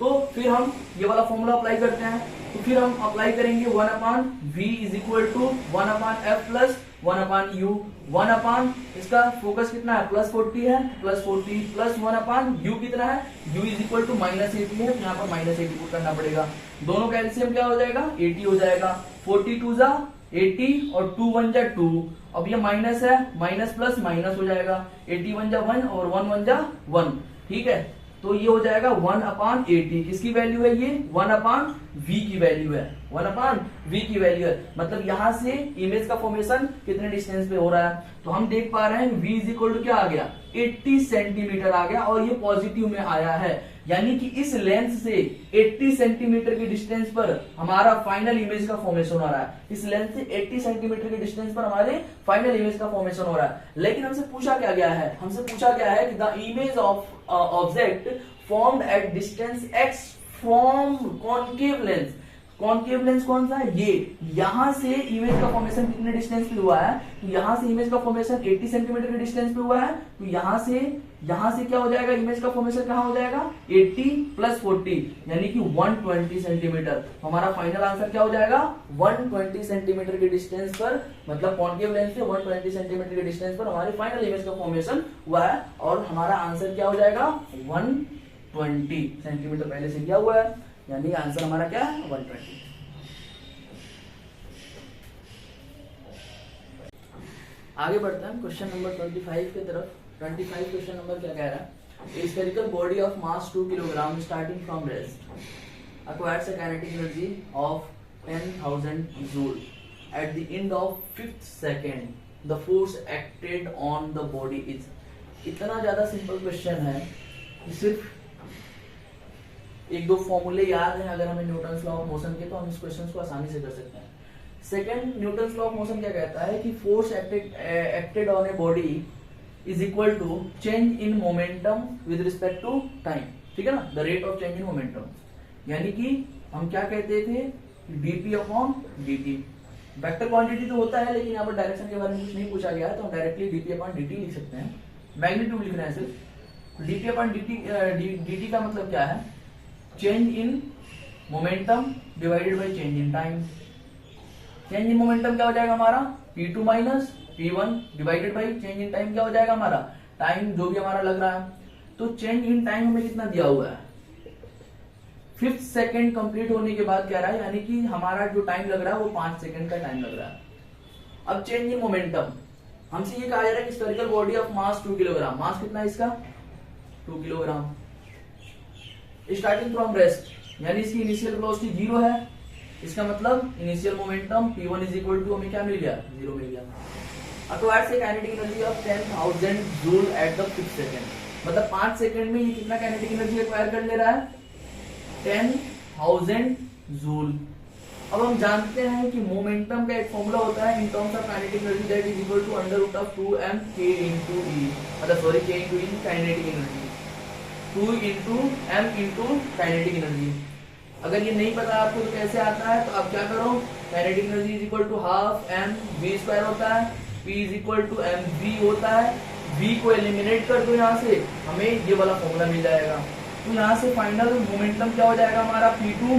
तो फिर हम ये वाला फॉर्मूला अप्लाई करते हैं, तो फिर हम अप्लाई करेंगे 1/v is equal to 1/f plus 1/u, 1/ इसका फोकस कितना है +40 है, +40 प्लस 1/u कितना है, u इज इक्वल टू -80 है, यहाँ पर -80 पुट करना पड़ेगा, दोनों का एलसीएम क्या हो जाएगा 80 हो जाएगा, 40 2 जा 80 और 2 1 जा 2, अब ये माइनस है, माइनस प्लस माइनस हो जाएगा, 80 1 जा 1 और 1 1 जा 1, ठीक है। तो ये हो जाएगा 1/80, किसकी वैल्यू है ये, 1/v की वैल्यू है, 1/v की वैल्यू है। मतलब यहां से इमेज का फॉर्मेशन कितने डिस्टेंस पे हो रहा है, तो हम देख पा रहे हैं v इज इक्वल टू क्या आ गया, 80 सेंटीमीटर आ गया, और ये पॉजिटिव में आया है, यानी कि इस लेंथ से 80 सेंटीमीटर की डिस्टेंस पर हमारा फाइनल इमेज का फॉर्मेशन हो रहा है। इस लेंथ से 80 सेंटीमीटर की डिस्टेंस पर हमारे फाइनल इमेज का फॉर्मेशन हो रहा है। लेकिन हमसे पूछा क्या गया है, हमसे पूछा गया है कि the image of object formed at distance x from concave lens. Concave lens कौन सा है, ये, यहां से इमेज का फॉर्मेशन कितने डिस्टेंस पे हुआ है, तो यहां से इमेज का फॉर्मेशन 80 सेंटीमीटर के डिस्टेंस पे हुआ है, तो यहां से क्या हो जाएगा, इमेज का फॉर्मेशन कहां हो जाएगा, 80 + 40 यानी कि 120 सेंटीमीटर। हमारा फाइनल आंसर क्या हो जाएगा, 120 सेंटीमीटर के डिस्टेंस पर, मतलब कॉनकेव लेंस से 120 सेंटीमीटर के डिस्टेंस पर हमारी फाइनल इमेज का फॉर्मेशन हुआ है, और हमारा आंसर क्या हो जाएगा, 120 सेंटीमीटर पहले से क्या हुआ है, यानी आंसर हमारा क्या है, 120। आगे बढ़ते हैं क्वेश्चन नंबर 25 की तरफ। 25 क्वेश्चन नंबर क्या कह रहा है, ए spherical body of mass 2 kilogram starting from rest acquires a kinetic energy of 10,000 joule at the end of 5th second. The force acted on the body is। इतना ज्यादा simple question है, सिर्फ एक दो फॉर्मूले याद हैं अगर हमें न्यूटन्स लॉ ऑफ मोशन के, तो हम इस क्वेश्चन को आसानी से कर सकते हैं। Second, Newton's law of motion क्या कहता है कि force acted on a body is equal to change in momentum with respect to time, ठीक है ना, the rate of change in momentum. यानी कि हम क्या कहते थे, dp/dt। वेक्टर क्वांटिटी तो होता है, लेकिन यहाँ पर डायरेक्शन के बारे में कुछ नहीं पूछा गया है, तो हम डायरेक्टली dp/dt लिख सकते हैं। मैग्नीट्यूड लिख रहे हैं सिर्फ। dp/dt का मतलब क्या है, change in momentum divided by change in time. Change in momentum क्या हो जाएगा हमारा, p2 minus p1 divided by change in time क्या हो जाएगा हमारा, टाइम जो भी हमारा लग रहा है। तो चेंज इन टाइम हमें कितना दिया हुआ है, 5th सेकेंड कंप्लीट होने के बाद कह रहा है, यानी कि हमारा जो टाइम लग रहा है वो 5 सेकेंड का टाइम लग रहा है। अब चेंज इन मोमेंटम, हमसे ये कहा जा रहा है कि spherical body of mass 2 kilogram, mass कितना है इसका, 2 किलोग्राम, स्टार्टिंग फ्रॉम रेस्ट, यानी इसकी इनिशियल वेलोसिटी 0 है। इसका मतलब initial momentum p1 is equal to हमें क्या मिल गया, 0 मिल गया। Acquires a kinetic energy of 10,000 joule at the 5th second, मतलब 5 सेकंड में ये कितना काइनेटिक एनर्जी एक्वायर कर ले रहा है, 10,000 जूल। अब हम जानते हैं कि मोमेंटम का एक फॉर्मूला होता है in terms of kinetic energy, that is equal to √2m k into e, मतलब sorry k into e kinetic energy, 2 into m kinetic energy. अगर ये नहीं पता आपको तो कैसे आता है, तो आप क्या करो, kinetic energy is equal to half m v² होता है, p is equal to mv होता है, v को एलिमिनेट कर दो यहाँ से, हमें ये वाला फॉर्मूला मिल जाएगा। तो यहाँ से फाइनल मोमेंटम क्या हो जाएगा हमारा, p2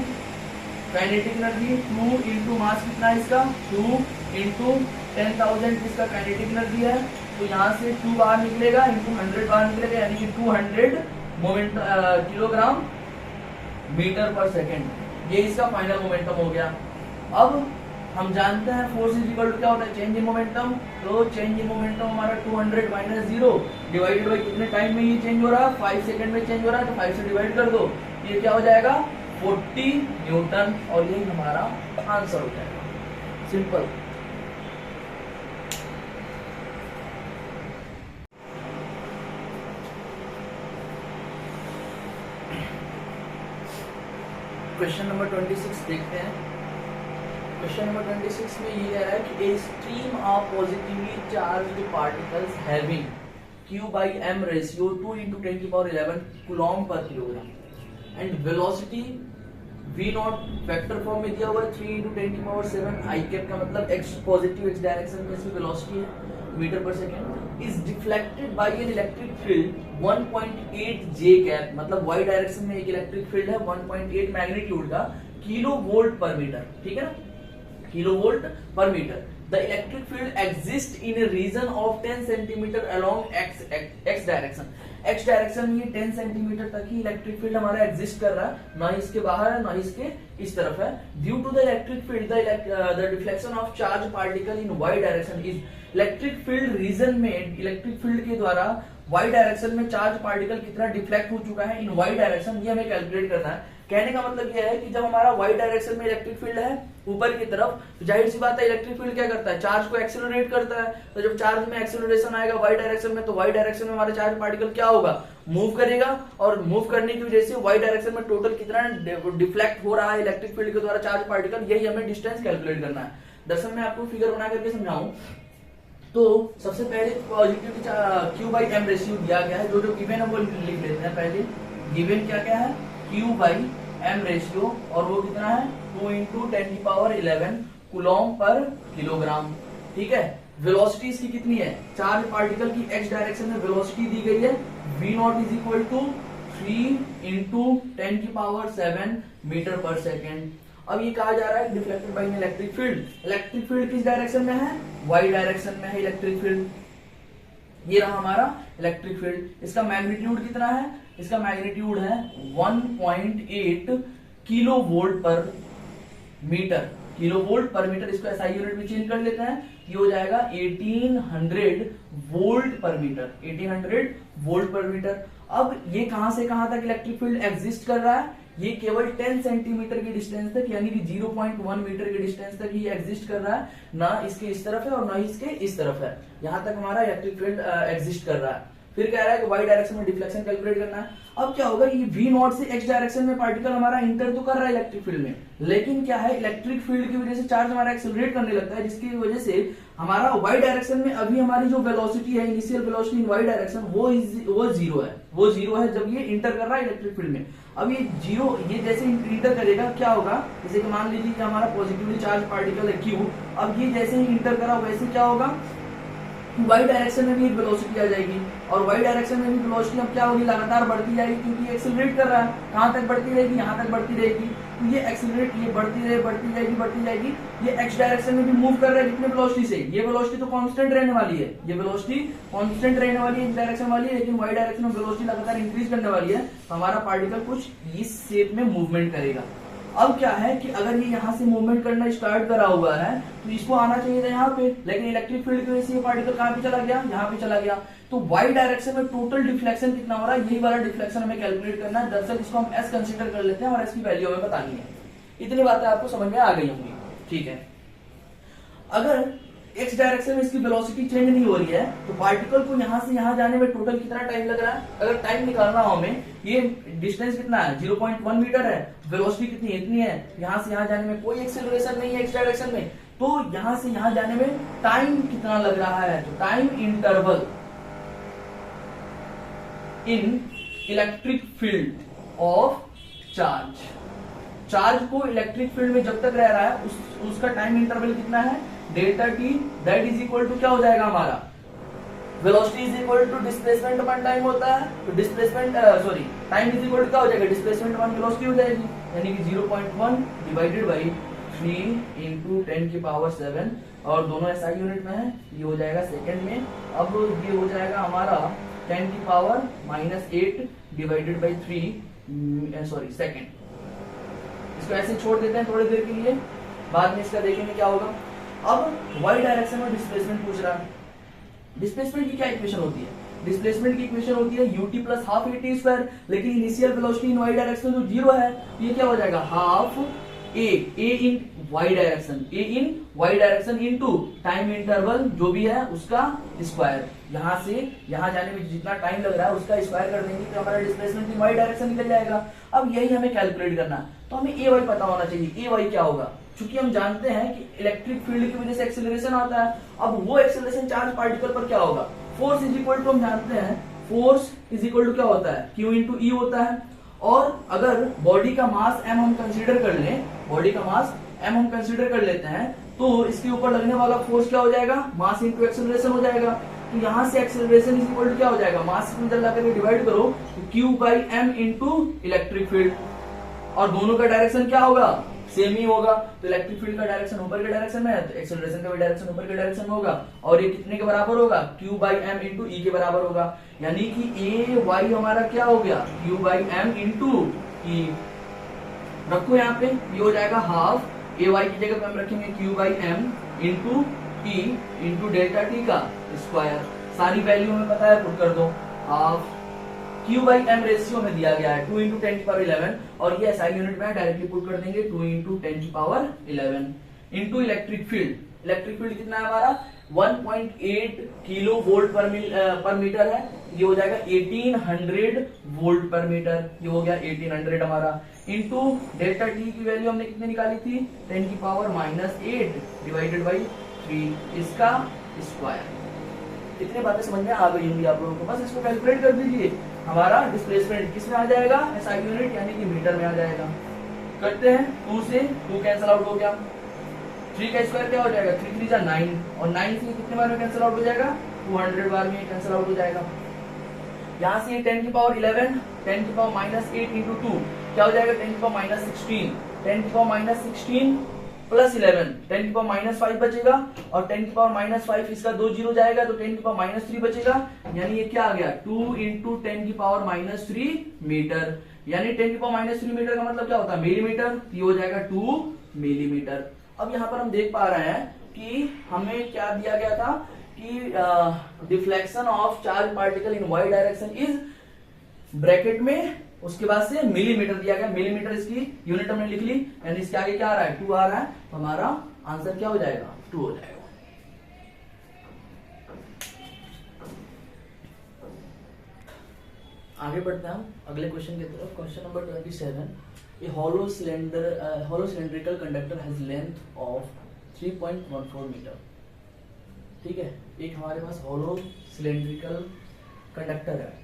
kinetic energy 2 into mass कितना है इसका, 2 इंटू 10,000 इसका काइनेटिक एनर्जी है, तो यहाँ से 2 बाहर निकलेगा इंटू 100 बाहर निकलेगा, यानी कि 200 किलोग्राम मीटर पर सेकेंड। ये इसका फाइनल मोमेंटम हो गया। अब हम जानते हैं फोर्स इज इक्वल टू क्या होता है, चेंज इन मोमेंटम। तो चेंज इन मोमेंटम हमारा 200 माइनस 0 डिवाइडेड बाई कितने टाइम में ये चेंज हो रहा है, 5 सेकंड में चेंज हो रहा है, तो 5 से डिवाइड कर दो, ये क्या हो जाएगा 40 न्यूटन, और यही हमारा आंसर हो जाएगा। सिंपल। क्वेश्चन नंबर 26 देखते हैं। क्वेश्चन नंबर 26 में ये कह रहा है कि a stream of positively charged particles having q by m ratio 2 into 10⁻11 coulomb per kilogram and velocity v naught vector form में दिया हुआ है 3 into 10⁻7 i कैप का मतलब x पॉजिटिव x डायरेक्शन में इसकी वेलोसिटी है मीटर पर second, is deflected by an electric field 1.8 j cap, मतलब y डायरेक्शन में एक इलेक्ट्रिक फील्ड है 1.8 मैग्नीट्यूड का किलो वोल्ट पर मीटर, ठीक है ना, किलो वोल्ट पर metre. The electric field exist in a region of 10 centimetre along x direction, x direction में 10 सेंटीमीटर तक ही इलेक्ट्रिक फील्ड हमारा एग्जिस्ट कर रहा है, ना ही इसके बाहर है ना ही इसके इस तरफ है। Due to the electric field the deflection of charge particle in Y direction is, electric field region में इलेक्ट्रिक फील्ड के द्वारा वाई डायरेक्शन में चार्ज पार्टिकल कितना डिफ्लेक्ट हो चुका है इन वाई डायरेक्शन, ये हमें कैलकुलेट करना है। कहने का मतलब यह है कि जब हमारा वाई डायरेक्शन में इलेक्ट्रिक फील्ड है ऊपर की तरफ, तो जाहिर सी बात है इलेक्ट्रिक फील्ड क्या करता है, चार्ज को एक्सेलरेट करता है। तो जब चार्ज में एक्सेलरेशन आएगा वाई डायरेक्शन में, तो वाई डायरेक्शन में हमारा चार्ज पार्टिकल क्या होगा, मूव करेगा, और मूव करने की वजह से वाई डायरेक्शन में टोटल कितना डिफ्लेक्ट हो रहा है इलेक्ट्रिक फील्ड के द्वारा चार्ज पार्टिकल, यही हमें डिस्टेंस कैलकुलेट करना है। दरअसल मैं आपको फिगर बना करके समझाऊं तो सबसे पहले positive q by m ratio दिया गया है, जो गिवन है वो लिख लेते हैं। पहले गिवन क्या क्या है, क्यू बाई एम रेशियो, और वो कितना है 2 इंटू 10⁻11 कूलॉम पर किलोग्राम। ठीक है, वेलोसिटी इसकी कितनी है, चार्ज पार्टिकल की एक्स डायरेक्शन में वेलोसिटी दी गई है v naught is equal to 3 into 10⁻7 metre पर सेकेंड। अब ये कहा जा रहा है deflected by electric field, electric field किस डायरेक्शन में है, वाई डायरेक्शन में है इलेक्ट्रिक फील्ड। ये रहा हमारा इलेक्ट्रिक फील्ड, इसका मैग्नीट्यूड कितना है, इसका मैग्नीट्यूड है 1.8 किलो वोल्ट पर मीटर, किलो वोल्ट पर मीटर। इसको एसआई यूनिट में चेंज कर लेते हैं, ये हो जाएगा 1800 वोल्ट पर मीटर, 1800 वोल्ट पर मीटर। अब ये कहां से कहां तक इलेक्ट्रिक फील्ड एग्जिस्ट कर रहा है, ये केवल 10 सेंटीमीटर की डिस्टेंस तक, यानी कि 0.1 मीटर की डिस्टेंस तक ही एग्जिस्ट कर रहा है, ना इसके इस तरफ है और ना इसके इस तरफ है, यहां तक हमारा इलेक्ट्रिक फील्ड एग्जिस्ट कर रहा है। फिर कह रहा है कि वाई डायरेक्शन में डिफ्लेक्शन कैलकुलेट करना है। अब क्या होगा, ये वी नॉट से एक्स डायरेक्शन में पार्टिकल हमारा इंटर तो कर रहा है इलेक्ट्रिक फील्ड में, लेकिन क्या है इलेक्ट्रिक फील्ड की वजह से चार्ज हमारा एक्सेलरेट करने लगता है, जिसकी वजह से हमारा वाई डायरेक्शन में अभी हमारी जो वेलोसिटी है, initial velocity in Y direction, वो जीरो है, वो जीरो है जब ये इंटर कर रहा है इलेक्ट्रिक फील्ड में। अब ये जीरो, ये जैसे इंटर करेगा क्या होगा, जैसे कि मान लीजिए कि हमारा पॉजिटिवली चार्ज पार्टिकल है क्यू, अब ये जैसे ही इंटर करा वैसे क्या होगा, वाई डायरेक्शन में भी एक वेलोसिटी आ जाएगी, और वाई डायरेक्शन में भी वेलोसिटी अब क्या होगी, लगातार बढ़ती जाएगी, क्योंकि ये एक्सेलरेट कर रहा है। कहां तक बढ़ती रहेगी, यहां तक बढ़ती रहेगी, तो ये एक्सेलरेट, ये बढ़ती जाएगी। ये एक्स डायरेक्शन में भी मूव कर रहा है कितने वेलोसिटी से, ये वेलोसिटी तो कांस्टेंट रहने वाली है, ये वेलोसिटी कांस्टेंट रहने वाली है एक्स डायरेक्शन वाली, लेकिन वाई डायरेक्शन में वेलोसिटी लगातार इंक्रीज करने वाली है, तो हमारा पार्टिकल कुछ इस शेप में मूवमेंट करेगा। अब क्या है कि अगर ये यहाँ से मूवमेंट करना स्टार्ट करा हुआ है, तो इसको आना चाहिए था यहाँ पे, लेकिन इलेक्ट्रिक फील्ड की वजह से ये पार्टिकल कहाँ पे चला गया, यहाँ पे चला गया। तो वाई डायरेक्शन में टोटल डिफ्लेक्शन कितना हो रहा है, यही वाला डिफ्लेक्शन हमें कैलकुलेट करना है। दरअसल इसको हम एस कंसीडर कर लेते हैं और एस की वैल्यू हमें बतानी है। इतनी बातें आपको समझ में आ गई होंगी, ठीक है। अगर एक्स डायरेक्शन में इसकी वेलोसिटी चेंज नहीं हो रही है, तो पार्टिकल को यहां से यहां जाने में टोटल कितना टाइम लग रहा है, अगर टाइम निकालना हो हमें, ये डिस्टेंस कितना है 0.1 मीटर है, वेलोसिटी कितनी इतनी है, यहां से यहां जाने में कोई एक्सेलरेशन नहीं है एक्स डायरेक्शन में, तो यहां से यहां जाने में टाइम कितना लग रहा है, तो time interval in electric field of charge, charge को इलेक्ट्रिक फील्ड में जब तक रह रहा है उसका टाइम इंटरवल कितना है, delta T, that is equal to क्या हो जाएगा हमारा, velocity is equal to displacement upon time होता है, तो displacement time is equal to क्या हो जाएगा, डिस्प्लेसमेंट अपॉन वेलोसिटी हो जाएगी, यानी कि 0.1 डिवाइडेड बाई 3 इंटू 10⁻7, और दोनों एसआई यूनिट में है, ये हो जाएगा सेकंड में। अब ये हो जाएगा हमारा 10⁻⁻8 डिवाइडेड बाई 3 सेकंड। इसको ऐसे छोड़ देते हैं थोड़ी देर के लिए, बाद में इसका देखेंगे क्या होगा। अब वाई डायरेक्शन में डिस्प्लेसमेंट पूछ रहा है, डिस्प्लेसमेंट की क्या इक्वेशन होती है, डिस्प्लेसमेंट की इक्वेशन होती है ut plus half at square, लेकिन initial velocity in Y direction जो जीरो है, तो ये क्या हो जाएगा half a in Y direction, a in Y direction into time interval जो भी है उसका स्क्वायर, यहां से यहां जाने में जितना टाइम लग रहा है उसका स्क्वायर कर देंगे तो हमारा डिस्प्लेसमेंट इन वाई डायरेक्शन निकल जाएगा। अब यही हमें कैलकुलेट करना है, तो हमें ए वाई पता होना चाहिए, ए वाई क्या होगा, क्योंकि हम जानते हैं कि इलेक्ट्रिक फील्ड की वजह से एक्सेलरेशन आता है। अब वो एक्सेलरेशन चार्ज पार्टिकल पर क्या होगा, फोर्स इज इक्वल टू, हम जानते हैं फोर्स इज इक्वल टू क्या होता है, Q इंटू ई होता है। और अगर बॉडी का मास m हम कंसीडर कर लें, बॉडी का मास m हम कंसीडर कर लेते हैं, तो इसके ऊपर लगने वाला फोर्स क्या हो जाएगा, मास इंटू एक्सेलरेशन हो जाएगा। तो यहां से एक्सेलरेशन इज इक्वल टू क्या हो जाएगा, मास को इधर लाकर डिवाइड करो तो Q by m into electric field, और दोनों का डायरेक्शन क्या होगा सेम ही होगा। तो इलेक्ट्रिक फील्ड का डायरेक्शन ऊपर के डायरेक्शन में है, तो एक्सेलरेशन का भी डायरेक्शन ऊपर के डायरेक्शन में होगा, और ये कितने के बराबर होगा, q बाई एम इंटू ई के बराबर होगा। यानी कि ए वाई हमारा क्या हो गया, q बाई एम इंटू ई। रखो यहाँ पे, ये हो जाएगा हाफ ए वाई की जगह पे हम रखेंगे q by m into e into delta T का स्क्वायर। सारी वैल्यू हमें पता है, पुट कर दो। Half q by m ratio में दिया गया है 2 इंटू 10 की पावर 11, और ये एसआई यूनिट में डायरेक्टली पुट कर देंगे 2 इंटू 10 की power 11 into electric field. Electric field कितना है हमारा, 1.8 किलो वोल्ट पर मीटर है। ये हो जाएगा 1800 वोल्ट पर मीटर, ये हो गया 1800 हमारा, इंटू डेल्टा टी की वैल्यू हमने कितने निकाली थी, 10 की पावर -8 डिवाइडेड बाई 3 इसका स्क्वायर। इतनी बातें समझ में आ गई होंगी आप लोगों को, बस इसको कैलकुलेट कर दीजिए। हमारा डिस्प्लेसमेंट किस में आ जाएगा, एसआई यूनिट यानी कि मीटर में आ जाएगा। करते हैं, 2 से 2 कैंसिल आउट हो गया, 3 का स्क्वायर क्या हो जाएगा, 3 3 9, और 9 से कितने बार में कैंसिल आउट हो जाएगा, 200 बार में कैंसिल आउट हो जाएगा। यहाँ से 10 की पावर 11, 10 की पावर -8 इंटू 2 क्या हो जाएगा, 10 की पावर -16, 10 की पावर -16 प्लस 11, 10 की पावर -5 बचेगा, और 10 की पावर -5 इसका 2 जीरो जाएगा, तो 10 की पावर -3 बचेगा। यानी ये क्या आ गया, 2 इंटू 10 की पावर -3 मीटर। यानी 10 की पावर -3 मीटर का मतलब क्या होता है, मिलीमीटर, ये हो जाएगा 2 मिलीमीटर। अब यहाँ पर हम देख पा रहे हैं कि हमें क्या दिया गया था कि deflection of charge particle in Y direction is bracket में, उसके बाद से मिलीमीटर दिया गया, मिलीमीटर इसकी यूनिट हमने लिख ली, यानी इसके आगे क्या आ रहा है, 2 आ रहा है, तो हमारा आंसर क्या हो जाएगा, 2 हो जाएगा। आगे बढ़ते हैं हम अगले क्वेश्चन की तरफ। Question number 27, a hollow cylindrical conductor has length of 3.14 metre. ठीक है, एक हमारे पास हॉलो सिलेंड्रिकल कंडक्टर है,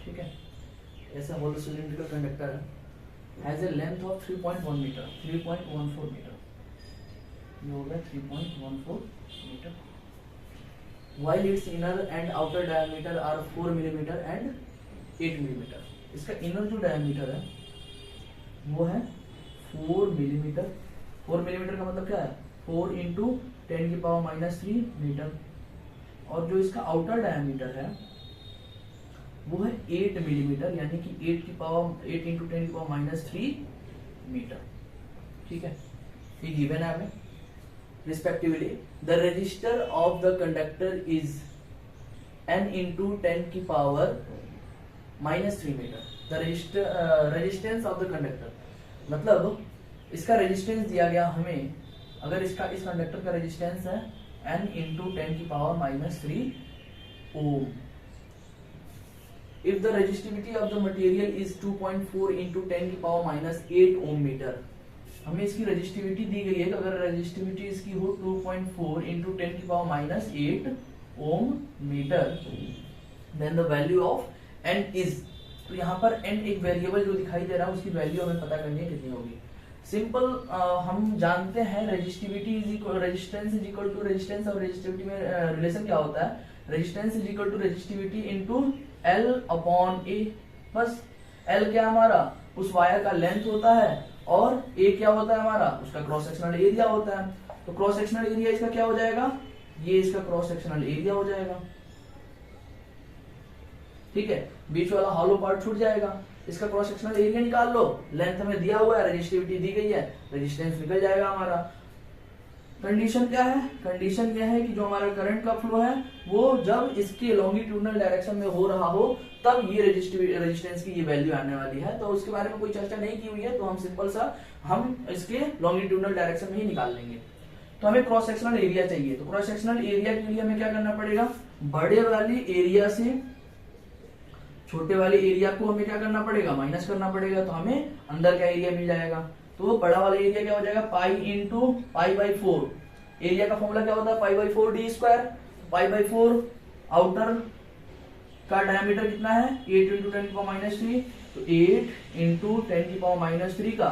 ठीक है, ऐसा हॉलो सिलेंड्रिकल कंडक्टर है, has a length of 3.1 metre, 3.14 metre, ये हो गया 3.14 metre. While its inner and outer diameter are 4 millimetre and 8 millimetre. इसका इनर जो डायमीटर है वो है 4 मिलीमीटर। 4 मिलीमीटर का मतलब क्या है, 4 इंटू 10 की पावर -3 मीटर, और जो इसका आउटर डायमीटर है वो है 8 मिलीमीटर, यानी कि 8 इंटू 10 की पावर -3 मीटर। ठीक है, ये गिवन है हमें। Respectively, the resistor of the conductor is n into 10 की power -3 metre. The resistance of the conductor, मतलब इसका रेजिस्टेंस दिया गया हमें, अगर इसका इस कंडक्टर का रेजिस्टेंस है n into 10 की power -3 ohm. If the resistivity of the material is 2.4 into 10 की पावर -8 ओम मीटर, हमें इसकी रेजिस्टिविटी दी गई है कि अगर रेजिस्टिविटी इसकी हो 2.4 इंटू 10 की power -8 ohm metre, then the value of n is, तो यहाँ पर n एक वेरिएबल जो दिखाई दे रहा है उसकी वैल्यू हमें पता करनी है कितनी होगी। सिंपल हम जानते हैं resistivity is equal, resistance is equal to resistance, और रेजिस्टिविटी में रिलेशन क्या होता है, resistance is equal to resistivity into L upon A। बस L क्या हमारा उस वायर का लेंथ होता है, और A क्या होता है हमारा उसका क्रॉस सेक्शनल एरिया होता है। तो क्रॉस सेक्शनल एरिया इसका क्या हो जाएगा, ये इसका क्रॉस सेक्शनल एरिया हो जाएगा। ठीक है, बीच वाला हॉलो पार्ट छूट जाएगा, इसका क्रॉस सेक्शनल एरिया निकाल लो, लेंथ हमें दिया हुआ है, रेजिस्टिविटी दी गई है, रेजिस्टेंस निकल जाएगा हमारा। कंडीशन क्या है, कंडीशन यह है कि जो हमारा करंट का फ्लो है वो जब इसके लॉन्गिट्यूडनल डायरेक्शन में हो रहा हो तब ये रेजिस्टेंस की ये वैल्यू आने वाली है। तो उसके बारे में कोई चर्चा नहीं की हुई है, तो हम सिंपल सा हम इसके लॉन्गिट्यूडनल डायरेक्शन में ही निकाल लेंगे। तो हमें क्रॉस सेक्शनल एरिया चाहिए, तो क्रॉस सेक्शनल एरिया के लिए हमें क्या करना पड़ेगा, बड़े वाली एरिया से छोटे वाले एरिया को हमें क्या करना पड़ेगा, माइनस करना पड़ेगा, तो हमें अंदर का एरिया मिल जाएगा। तो बड़ा वाला एरिया क्या हो जाएगा, pi into pi by 4। Area का फॉर्मूला क्या होता है, pi by 4 D square. Pi by 4 outer का डायमीटर कितना है, 8 इंटू 10 की पावर -3, तो 8 इंटू 10 की पावर -3 का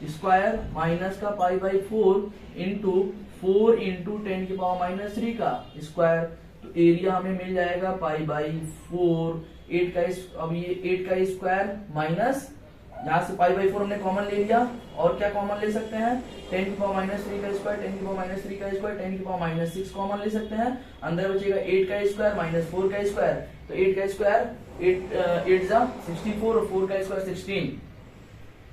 स्क्वायर माइनस का पाई बाई 4 इंटू 4 इंटू 10 की पावर माइनस 3 का स्क्वायर। तो एरिया हमें मिल जाएगा पाई बाई 4, 8 का अब ये 8 का स्क्वायर माइनस, यहाँ से पाई बाई 4 हमने कॉमन ले लिया, और क्या कॉमन ले सकते हैं 10 की पावर माइनस 3 का स्क्वायर, 10 की पावर माइनस 3 का स्क्वायर, 10 की पावर माइनस 6 कॉमन ले सकते हैं। अंदर बचेगा 8 का स्क्वायर माइनस 4 का स्क्वायर, तो 8 का स्क्वायर 8 जा 64 और 4 का स्क्वायर 16,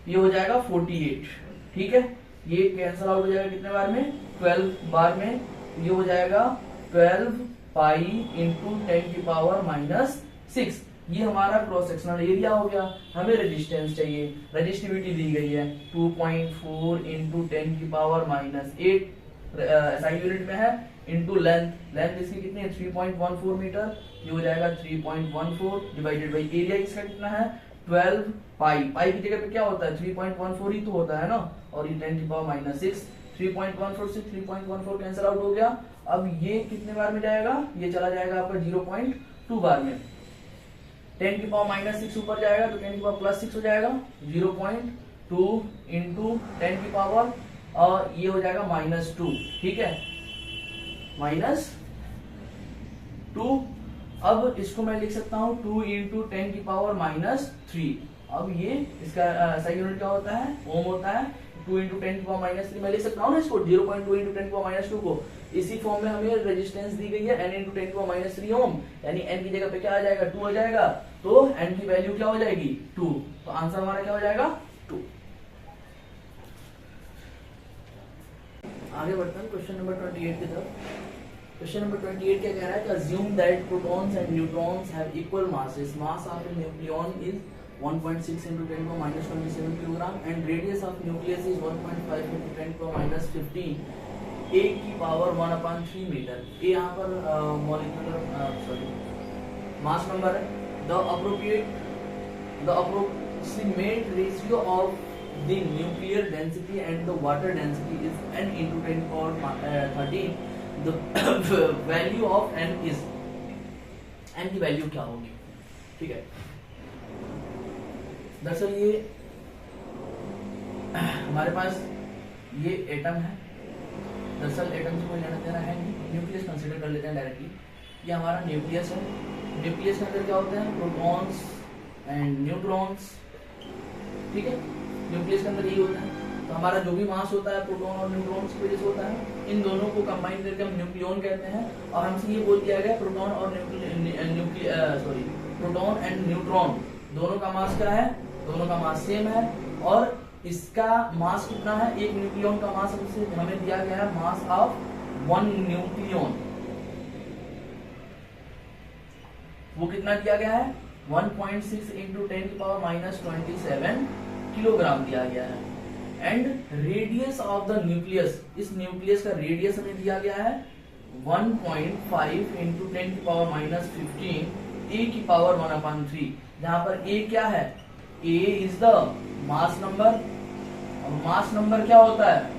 ये हो जाएगा 48। ठीक है, ये कैंसल आउट हो जाएगा कितने बार में 12 बार में, ये हो जाएगा 12 पाई इंटू 10 की पावर माइनस 6। ये हमारा क्रॉस सेक्शनल एरिया हो गया। हमें रेजिस्टेंस चाहिए, रेजिस्टिविटी दी गई है 2.4 इंटू 10 की पावर माइनस 8 SI यूनिट में है, इंटू लेंथ, लेंथ इसकी कितनी है 3.14 मीटर, ये हो जाएगा 3.14 डिवाइडेड बाई एरिया इसका कितना है 12 पाई, पाई की जगह पे क्या होता है 3.14 ही तो होता है ना, और ये 10 की पावर माइनस 6, 3.14 से 3.14 कैंसिल आउट हो गया। अब ये कितने बार में जाएगा, ये चला जाएगा आपका 0.2 बार में, 10 की पावर माइनस 6 ऊपर जाएगा तो 10 की पावर प्लस 6 हो जाएगा, 0.2 इंटू 10 की पावर, और ये हो जाएगा -2। ठीक है, -2। अब इसको मैं लिख सकता हूँ 2 इंटू 10 की पावर -3। अब ये इसका SI यूनिट क्या होता है ओम होता है, 2 इंटू 10 की पावर -3 मैं लिख सकता हूँ ना इसको 0.2 इंटू 10 की पावर -2 को। इसी फॉर्म में हमें रेजिस्टेंस दी गई है n इंटू 10 की पावर -3 ओम, यानी n की जगह पे क्या आ जाएगा 2 आ जाएगा, तो n की वैल्यू क्या हो जाएगी 2, तो आंसर हमारा क्या हो जाएगा 2। आगे बढ़ते हैं क्वेश्चन नंबर 28 की तरफ। क्वेश्चन नंबर 28 क्या कह रहा है कि assume that protons and neutrons have equal masses. Mass of a nucleon is 1.6 into 10 power minus 27 kilogram and radius of nucleus is 1.5 into 10 power minus 15 a की पावर 1/3 मीटर। ये यहाँ पर मॉलिक्यूलर मास नंबर है। The approximate ratio of the nuclear density and the water density is n into 10 power 13. The value of n is, n की value क्या होगी। ठीक है, दरअसल ये हमारे पास ये एटम है, दरअसल एटम से कोई लेना देना है नहीं, न्यूक्लियस कंसीडर कर लेते हैं डायरेक्टली। ये हमारा न्यूक्लियस है, न्यूक्लियस के अंदर क्या होते हैं प्रोटॉन्स एंड न्यूट्रॉन्स। ठीक है, न्यूक्लियस के अंदर यही होता है। तो हमारा जो भी मास होता है प्रोटॉन और न्यूट्रॉन्स की वजह से होता है, इन दोनों को कंबाइन करके हम न्यूक्लियन कहते हैं। और हमसे ये बोल दिया गया प्रोटॉन और प्रोटॉन एंड न्यूट्रॉन दोनों का मास क्या है, दोनों का मास सेम है, और इसका मास कितना है, एक न्यूक्लियन का मास हमें दिया गया है मास ऑफ 1 न्यूक्लियन, वो कितना दिया गया है 1.6 इंटू 10 की पावर माइनस 27 किलोग्राम दिया गया है। And radius of the nucleus, इस न्यूक्लियस का रेडियस हमें दिया गया है 1.5 इंटू 10 की पावर माइनस 15 ए की पावर 1/3, जहां पर ए क्या है, ए इज द मास नंबर, और मास नंबर क्या होता है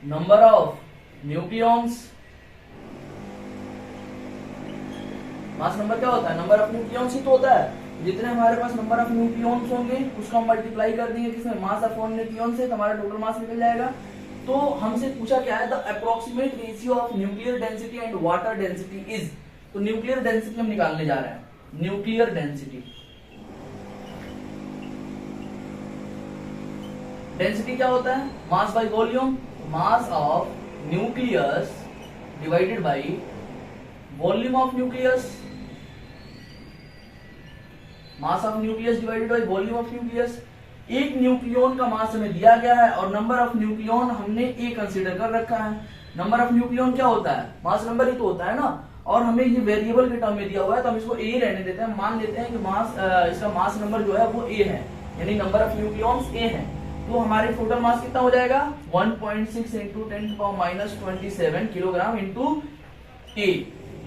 number of nucleons. Mass number क्या होता है, नंबर ऑफ न्यूक्लियॉन्स ही तो होता है। जितने हमारे पास नंबर ऑफ न्यूक्लियॉन्स होंगे उसको हम मल्टीप्लाई कर देंगे किसमें, मास ऑफ 1 न्यूक्लियॉन से, तो हमारा टोटल मास निकल जाएगा। तो हमसे पूछा क्या है, the approximate ratio of nuclear density and water density is, तो न्यूक्लियर डेंसिटी हम निकालने जा रहे हैं। न्यूक्लियर डेंसिटी, डेंसिटी क्या होता है, mass by volume, mass of nucleus divided by volume of nucleus, mass of nucleus divided by volume of nucleus. एक न्यूक्लियन का मास हमें दिया गया है और नंबर ऑफ न्यूक्लियन हमने ए कंसीडर कर रखा है। नंबर ऑफ न्यूक्लियन क्या होता है, मास नंबर ही तो होता है ना, और हमें ये वेरिएबल के टर्म में दिया हुआ है तो हम इसको ए रहने देते हैं। मान लेते हैं कि मास इसका मास नंबर जो है वो ए है, यानी नंबर ऑफ न्यूक्लियंस ए है। तो हमारे टोटल मास कितना हो जाएगा 1.6 इंटू 10 की पावर माइनस 27 किलोग्राम इंटू ए,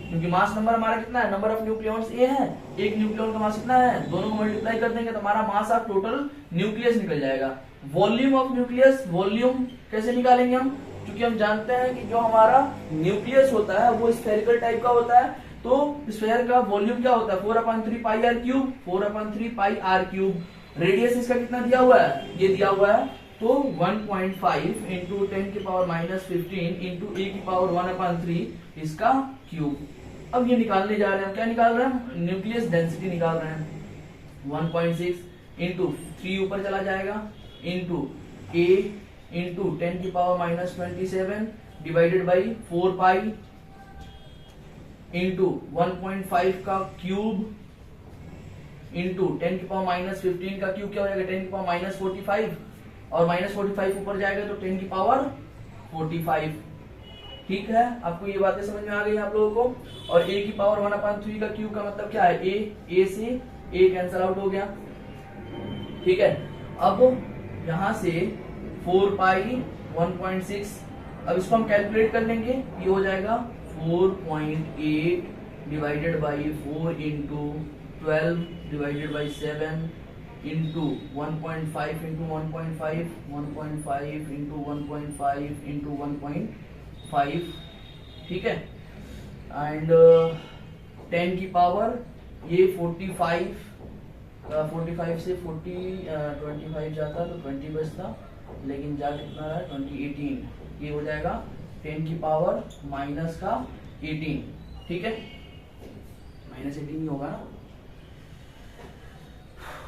क्योंकि मास नंबर हमारा कितना है, नंबर ऑफ न्यूक्लियॉन्स ए है, एक न्यूक्लियन का मास कितना है, दोनों को मल्टीप्लाई कर देंगे तो हमारा मास ऑफ टोटल न्यूक्लियस निकल जाएगा। वॉल्यूम ऑफ न्यूक्लियस, वॉल्यूम कैसे निकालेंगे हम, क्योंकि हम जानते हैं कि जो हमारा न्यूक्लियस होता है वो स्फेरिकल टाइप का होता है, तो स्फेयर का वॉल्यूम क्या होता है 4/3 pi R cube, 4/3 pi R cube, radius इसका कितना दिया हुआ है, ये दिया हुआ है, तो 1.5 इंटू 10 की पावर -15 इंटू ए की पावर 1/3 इसका क्यूब। अब ये निकालने जा रहे हैं, क्या निकाल रहे हैं, न्यूक्लियस डेंसिटी निकाल रहे हैं। 1.6 इंटू 3 ऊपर चला जाएगा इंटू ए इंटू 10 की power -27 divided by 4 pi into 1.5 का क्यूब इंटू 10 की पावर -15 का क्यूब क्या हो जाएगा, 10 की पावर -45 और -45 ऊपर जाएगा तो 10 की पावर 45। ठीक है, आपको ये बातें समझ में आ गई आप लोगों को। और a की पावर 1/3 का क्यूब का मतलब क्या है, a से a कैंसल आउट हो गया। ठीक है, अब यहां से 4 पाई 1.6, अब इसको हम कैलकुलेट कर लेंगे, ये हो जाएगा 4.8 divided by 4 into 12 divided by 7 into 1.5 into 1.5 1.5 into 1.5 into 1.5। ठीक है, एंड 10 की पावर ये 45 से 25 जाता तो 20 बचता, लेकिन जा कितना रहा है 18, ये हो जाएगा 10 की पावर माइनस का 18। ठीक है, -18 ही होगा ना,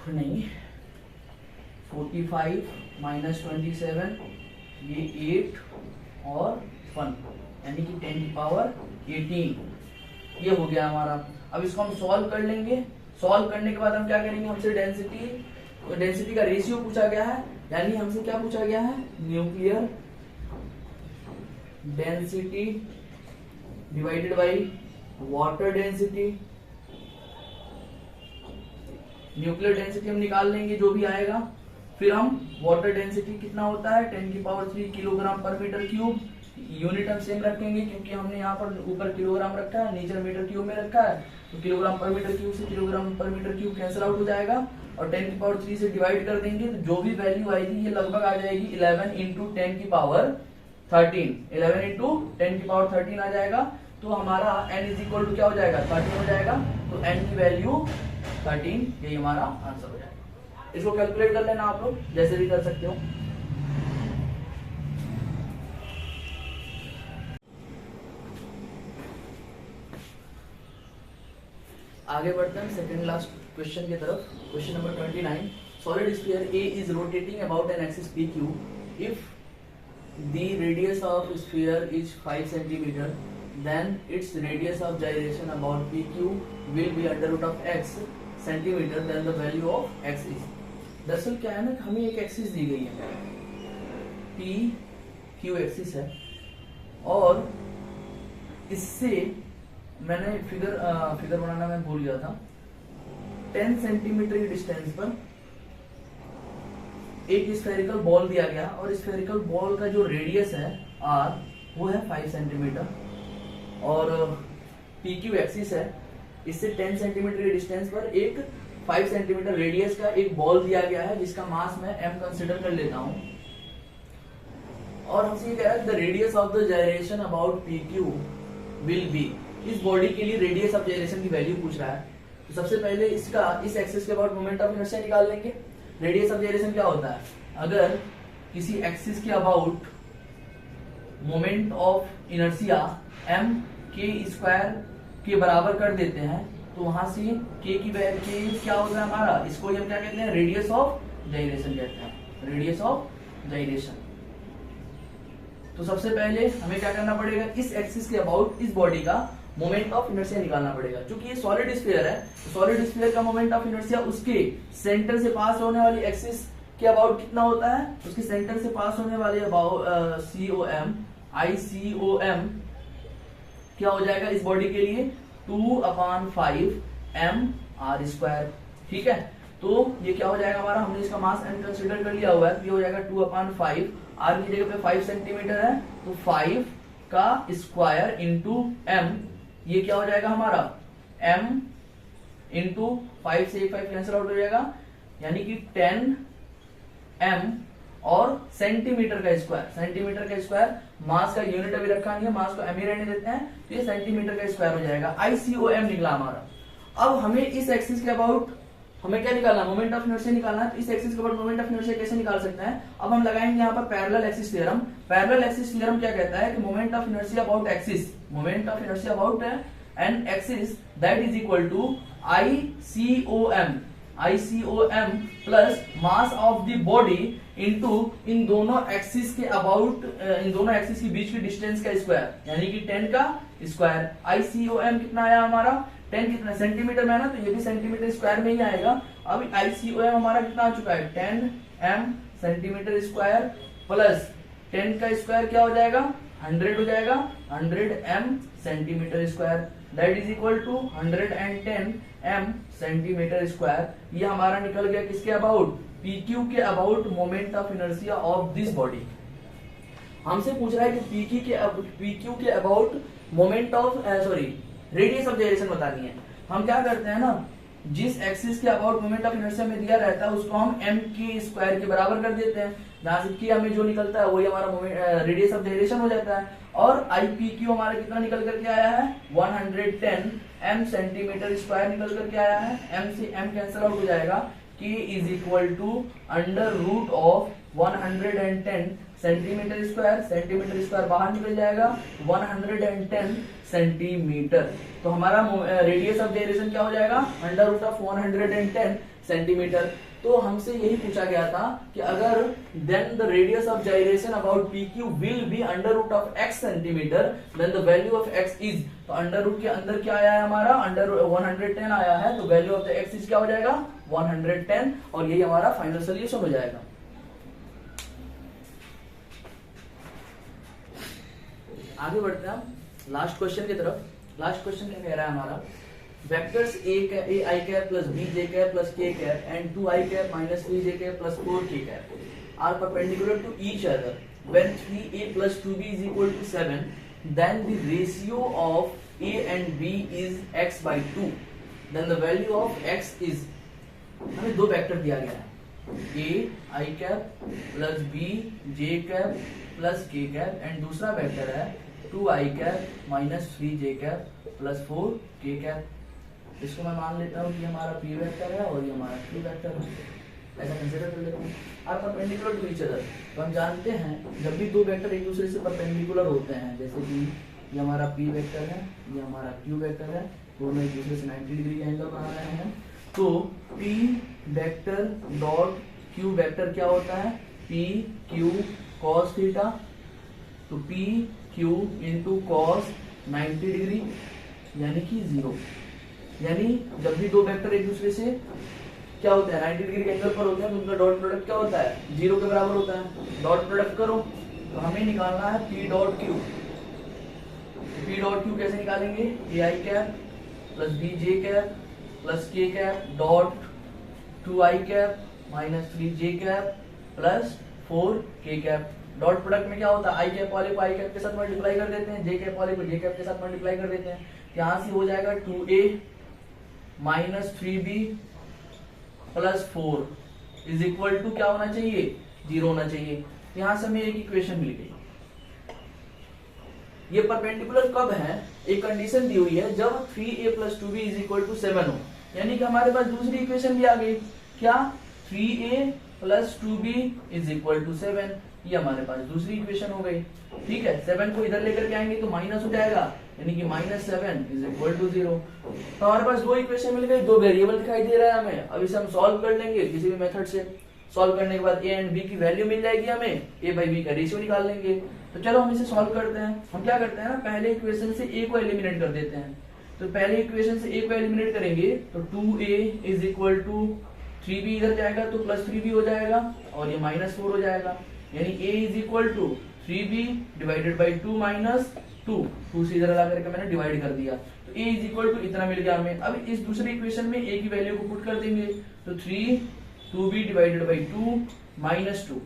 नहीं 45 -27 ये 8 और 1 यानी कि 10 की पावर 18, ये हो गया हमारा। अब इसको हम सॉल्व कर लेंगे। सॉल्व करने के बाद हम क्या करेंगे, हमसे डेंसिटी का रेशियो पूछा गया है, यानी हमसे क्या पूछा गया है, nuclear density divided by water density. Nuclear density हम निकाल लेंगे जो भी आएगा, फिर हम वाटर डेंसिटी कितना होता है 10 की पावर 3 किलोग्राम पर मीटर क्यूब, यूनिट हम सेम रखेंगे क्योंकि हमने यहाँ पर ऊपर किलोग्राम रखा है, नीचे मीटर क्यूब में रखा है, तो किलोग्राम पर मीटर क्यूब से किलोग्राम पर मीटर क्यूब कैंसिल आउट हो जाएगा और 10 की पावर 3 से डिवाइड कर देंगे तो जो भी वैल्यू आएगी ये लगभग आ जाएगी 11 इंटू 10 की पावर 13, 11 इंटू 10 की पावर 13 आ जाएगा। तो हमारा n इज इक्वल टू क्या हो जाएगा 13 हो जाएगा, तो n की वैल्यू 13, यही हमारा आंसर हो जाएगा। इसको कैलकुलेट कर लेना आप लोग, जैसे भी कर सकते हो। आगे बढ़ते हैं सेकंड लास्ट क्वेश्चन की तरफ। Question number 29, solid sphere A is rotating about an axis PQ if the radius of sphere is 5 cm, then its radius of gyration about PQ will be under root of x centimeter, then the value of x is। दरअसल क्या है ना, हमें एक axis दी गई है, PQ axis है, और इससे मैंने फिगर बनाना मैं भूल गया था। 10 सेंटीमीटर की डिस्टेंस पर एक स्फेरिकल बॉल दिया गया और स्फेरिकल बॉल का जो रेडियस है r वो है 5 सेंटीमीटर और PQ एक्सिस है, इससे 10 सेंटीमीटर की डिस्टेंस पर एक 5 सेंटीमीटर रेडियस का एक बॉल दिया गया है जिसका मास मैं m कंसिडर कर लेता हूं, और हमसे ये कह रहा है the radius of the gyration about PQ will B. इस बॉडी के लिए रेडियस ऑफ जायरेशन की वैल्यू पूछ रहा है, तो सबसे पहले इस एक्सिस के अबाउट मोमेंट ऑफ इनर्शिया निकाल लेंगे। रेडियस ऑफ जायरेशन क्या होता है, अगर किसी एक्सिस के about moment of inertia m के स्क्वायर के बराबर कर देते हैं तो वहां से k की वैल्यू क्या होता है हमारा, इसको हम क्या कहते हैं, रेडियस ऑफ जायरेशन कहते हैं, रेडियस ऑफ जायरेशन। तो सबसे पहले हमें क्या करना पड़ेगा, इस एक्सिस के अबाउट इस बॉडी का मोमेंट ऑफ इनर्शिया निकालना पड़ेगा। क्योंकि ये सॉलिड स्फीयर है, तो सॉलिड स्फीयर का मोमेंट ऑफ इनर्शिया उसके सेंटर से पास होने वाली एक्सिस के अबाउट कितना होता है, उसके सेंटर से पास होने वाले अबाउट ICOM क्या हो जाएगा इस बॉडी के लिए 2/5 mr²। ठीक है, तो ये क्या हो जाएगा हमारा, हमने इसका मास m कंसीडर कर लिया हुआ है, तो ये हो जाएगा 2/5, r की जगह पे 5 सेंटीमीटर है तो 5 का स्क्वायर इंटू m, ये क्या हो जाएगा हमारा m इंटू 5 से 5 कैंसिल आउट हो जाएगा, यानी कि 10 m और सेंटीमीटर का स्क्वायर, सेंटीमीटर का स्क्वायर मास का यूनिट अभी रखा नहीं है, मास को m ही रहने देते हैं, तो ये सेंटीमीटर का स्क्वायर हो जाएगा। ICOM निकला हमारा। अब हमें इस एक्सिस के अबाउट हमें क्या निकालना, मोमेंट ऑफ इनर्शिया निकालना है। तो इस एक्सिस के ऊपर मोमेंट ऑफ इनर्शिया कैसे निकाल सकते हैं, अब हम लगाएंगे यहाँ पर parallel axis theorem. Parallel axis theorem क्या कहता है कि moment of inertia about axis, moment of inertia about an axis that is equal to ICOM plus mass of the body into इन दोनों एक्सिस के अबाउट, इन दोनों एक्सिस के बीच की डिस्टेंस का स्क्वायर, यानी कि 10 का स्क्वायर। ICOM कितना आया हमारा, 10 कितना सेंटीमीटर में है ना, तो ये भी सेंटीमीटर स्क्वायर में ही आएगा। अब ICOM हमारा कितना आ चुका है, 10 m सेंटीमीटर स्क्वायर प्लस 10 का स्क्वायर क्या हो जाएगा, 100 हो जाएगा, 100 m centimetre square that is equal to 110 m centimetre square. ये हमारा निकल गया किसके अबाउट, PQ के about moment of inertia of this body. हमसे पूछ रहा है कि PQ के about moment of radius of gyration बतानी है। हम क्या करते हैं ना, जिस एक्सिस के अबाउट मोमेंट ऑफ इनर्शिया में दिया रहता है उसको हम m के स्क्वायर के बराबर कर देते हैं, जहां से कि हमें जो निकलता है वही हमारा रेडियस ऑफ जाइरेशन हो जाता है। और IPQ हमारा कितना निकल करके आया है, 110 m सेंटीमीटर स्क्वायर निकल करके आया है। m से m कैंसिल आउट हो जाएगा, K is equal to under root of 110 centimetre square बाहर निकल जाएगा, 110 सेंटीमीटर। तो हमारा रेडियस ऑफ जाइरेशन क्या हो जाएगा, अंडर रूट ऑफ 110 सेंटीमीटर। तो हमसे यही पूछा गया था कि अगर then the radius of gyration about PQ will be under root of x centimetre, then the value of x is, तो अंडर रूट के अंदर क्या आया है हमारा, अंडर 110 आया है, तो value of the x is क्या हो जाएगा, 110, और यही हमारा फाइनल सोल्यूशन हो जाएगा। आगे बढ़ते हैं हम लास्ट क्वेश्चन की तरफ। लास्ट क्वेश्चन क्या कह रहा है हमारा, vectors ai cap plus bj cap plus k cap and 2i cap minus 3j cap plus 4k cap are perpendicular to each other when 3a plus 2b is equal to 7, then the ratio of a and b is x by 2, then the value of x is, हमें दो vector दिया गया है, a i cap plus b j cap plus k cap and दूसरा vector है 2i cap minus 3j cap plus 4k cap. इसको मैं मान लेता हूँ कि हमारा p वेक्टर है और ये हमारा q वेक्टर है, ऐसा कंसीडर कर लेता हूँ। Are perpendicular to each other, तो हम जानते हैं जब भी दो वेक्टर एक दूसरे से परपेंडिकुलर होते हैं, जैसे कि ये हमारा p वेक्टर है, ये हमारा q वेक्टर है, दोनों एक दूसरे से 90 डिग्री का एंगल बना रहे हैं, तो p vector dot q vector क्या होता है, p q cos थीटा, तो p q into cos 90 degree यानी कि 0। यानी जब भी दो वेक्टर एक दूसरे से क्या होता है 90 डिग्री के एंगल पर होते हैं तो उनका डॉट प्रोडक्ट क्या होता है, 0 के बराबर होता है। डॉट प्रोडक्ट करो तो हमें निकालना है p dot q। p dot q कैसे निकालेंगे, ai cap plus bj cap plus k cap dot 2i cap minus 3j cap plus 4k cap. Dot product में क्या होता है, आई कैप वाले को आई कैप के साथ मल्टीप्लाई कर देते हैं, जे कैप वाले को जे कैप के साथ मल्टीप्लाई कर देते हैं। यहाँ से हो जाएगा 2a minus 3b plus 4 is equal to क्या होना चाहिए, 0 होना चाहिए। यहाँ से हमें एक इक्वेशन मिल गई। ये परपेंडिकुलर कब है, एक कंडीशन दी हुई है जब 3a plus 2b is equal to 7 हो, यानी कि हमारे पास दूसरी इक्वेशन भी आ गई, क्या 3a plus 2b is equal to 7, ये हमारे पास दूसरी इक्वेशन हो गई। ठीक है, 7 को इधर लेकर के आएंगे तो माइनस हो जाएगा, यानी कि माइनस 7 इज इक्वल टू 0। तो हमारे पास दो इक्वेशन मिल गई, दो वेरिएबल दिखाई दे रहा है हमें। अब इसे हम सॉल्व कर लेंगे किसी भी मेथड से। सॉल्व करने के बाद a एंड b की वैल्यू मिल जाएगी हमें, a बाई b का रेशियो निकाल लेंगे। तो चलो हम इसे सॉल्व करते हैं। हम क्या करते हैं ना, पहले इक्वेशन से a को एलिमिनेट कर देते हैं। तो पहले इक्वेशन से a को एलिमिनेट करेंगे तो 2a is equal to 3b इधर जाएगा तो प्लस 3b हो जाएगा और ये माइनस 4 हो जाएगा, यानी a is equal to 3b divided by 2 minus 2 से इधर ला करके मैंने डिवाइड कर दिया, तो a इज इक्वल टू इतना मिल गया हमें। अब इस दूसरे इक्वेशन में a की वैल्यू को पुट कर देंगे तो 2b डिवाइडेड बाई 2 माइनस 2,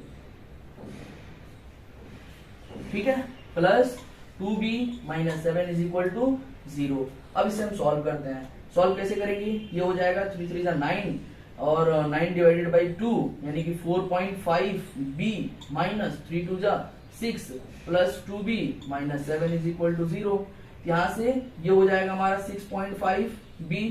ठीक है, plus 2b minus 7 is equal to 0। अब इसे हम सॉल्व करते हैं। सॉल्व कैसे करेंगे, ये हो जाएगा 3 3 9 और 9 डिवाइडेड बाई 2 यानी कि 4.5b minus 3 2 6 plus 2b minus 7 is equal to 0। यहाँ से ये हो जाएगा हमारा 6.5b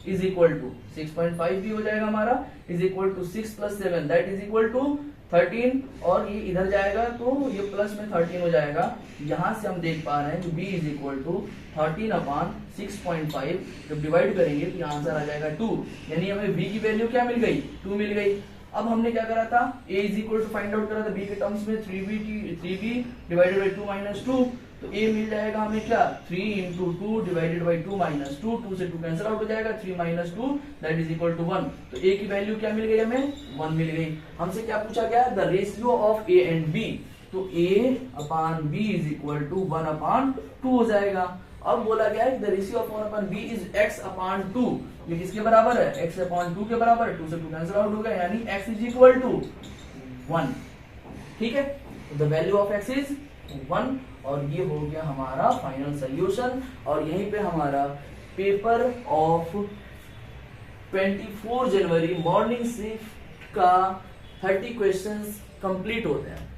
इज इक्वल टू 6.5 भी हो जाएगा हमारा, is equal to 6 + 7 that is equal to 13, और ये इधर जाएगा तो ये प्लस में 13 हो जाएगा। यहां से हम देख पा रहे हैं कि b इज इक्वल टू 13/6.5, जब डिवाइड करेंगे तो आंसर आ जाएगा 2, यानी हमें b की वैल्यू क्या मिल गई, 2 मिल गई। अब हमने क्या करा था, a is equal to find out करा था b के टर्म्स में 3b डिवाइडेड बाई 2 - 2, तो a मिल जाएगा हमें क्या, 3 × 2 डिवाइडेड बाई 2 - 2, 2 से 2 कैंसिल आउट हो जाएगा, 3 - 2 दैट इज इक्वल टू 1। तो a की वैल्यू क्या मिल गई हमें, 1 मिल गई। हमसे क्या पूछा गया, the ratio of a and b, तो a/b इज इक्वल टू 1/2 हो जाएगा। अब बोला गया है कि the ratio of 1/b is x/2, ये किसके बराबर है, x/2 के बराबर है, 2 से 2 कैंसिल आउट हो गया, यानी x इज इक्वल टू 1। ठीक है, the value of x is 1, और ये हो गया हमारा फाइनल सोल्यूशन। और यहीं पे हमारा paper of 24 January morning shift का 30 क्वेश्चंस कंप्लीट होते हैं।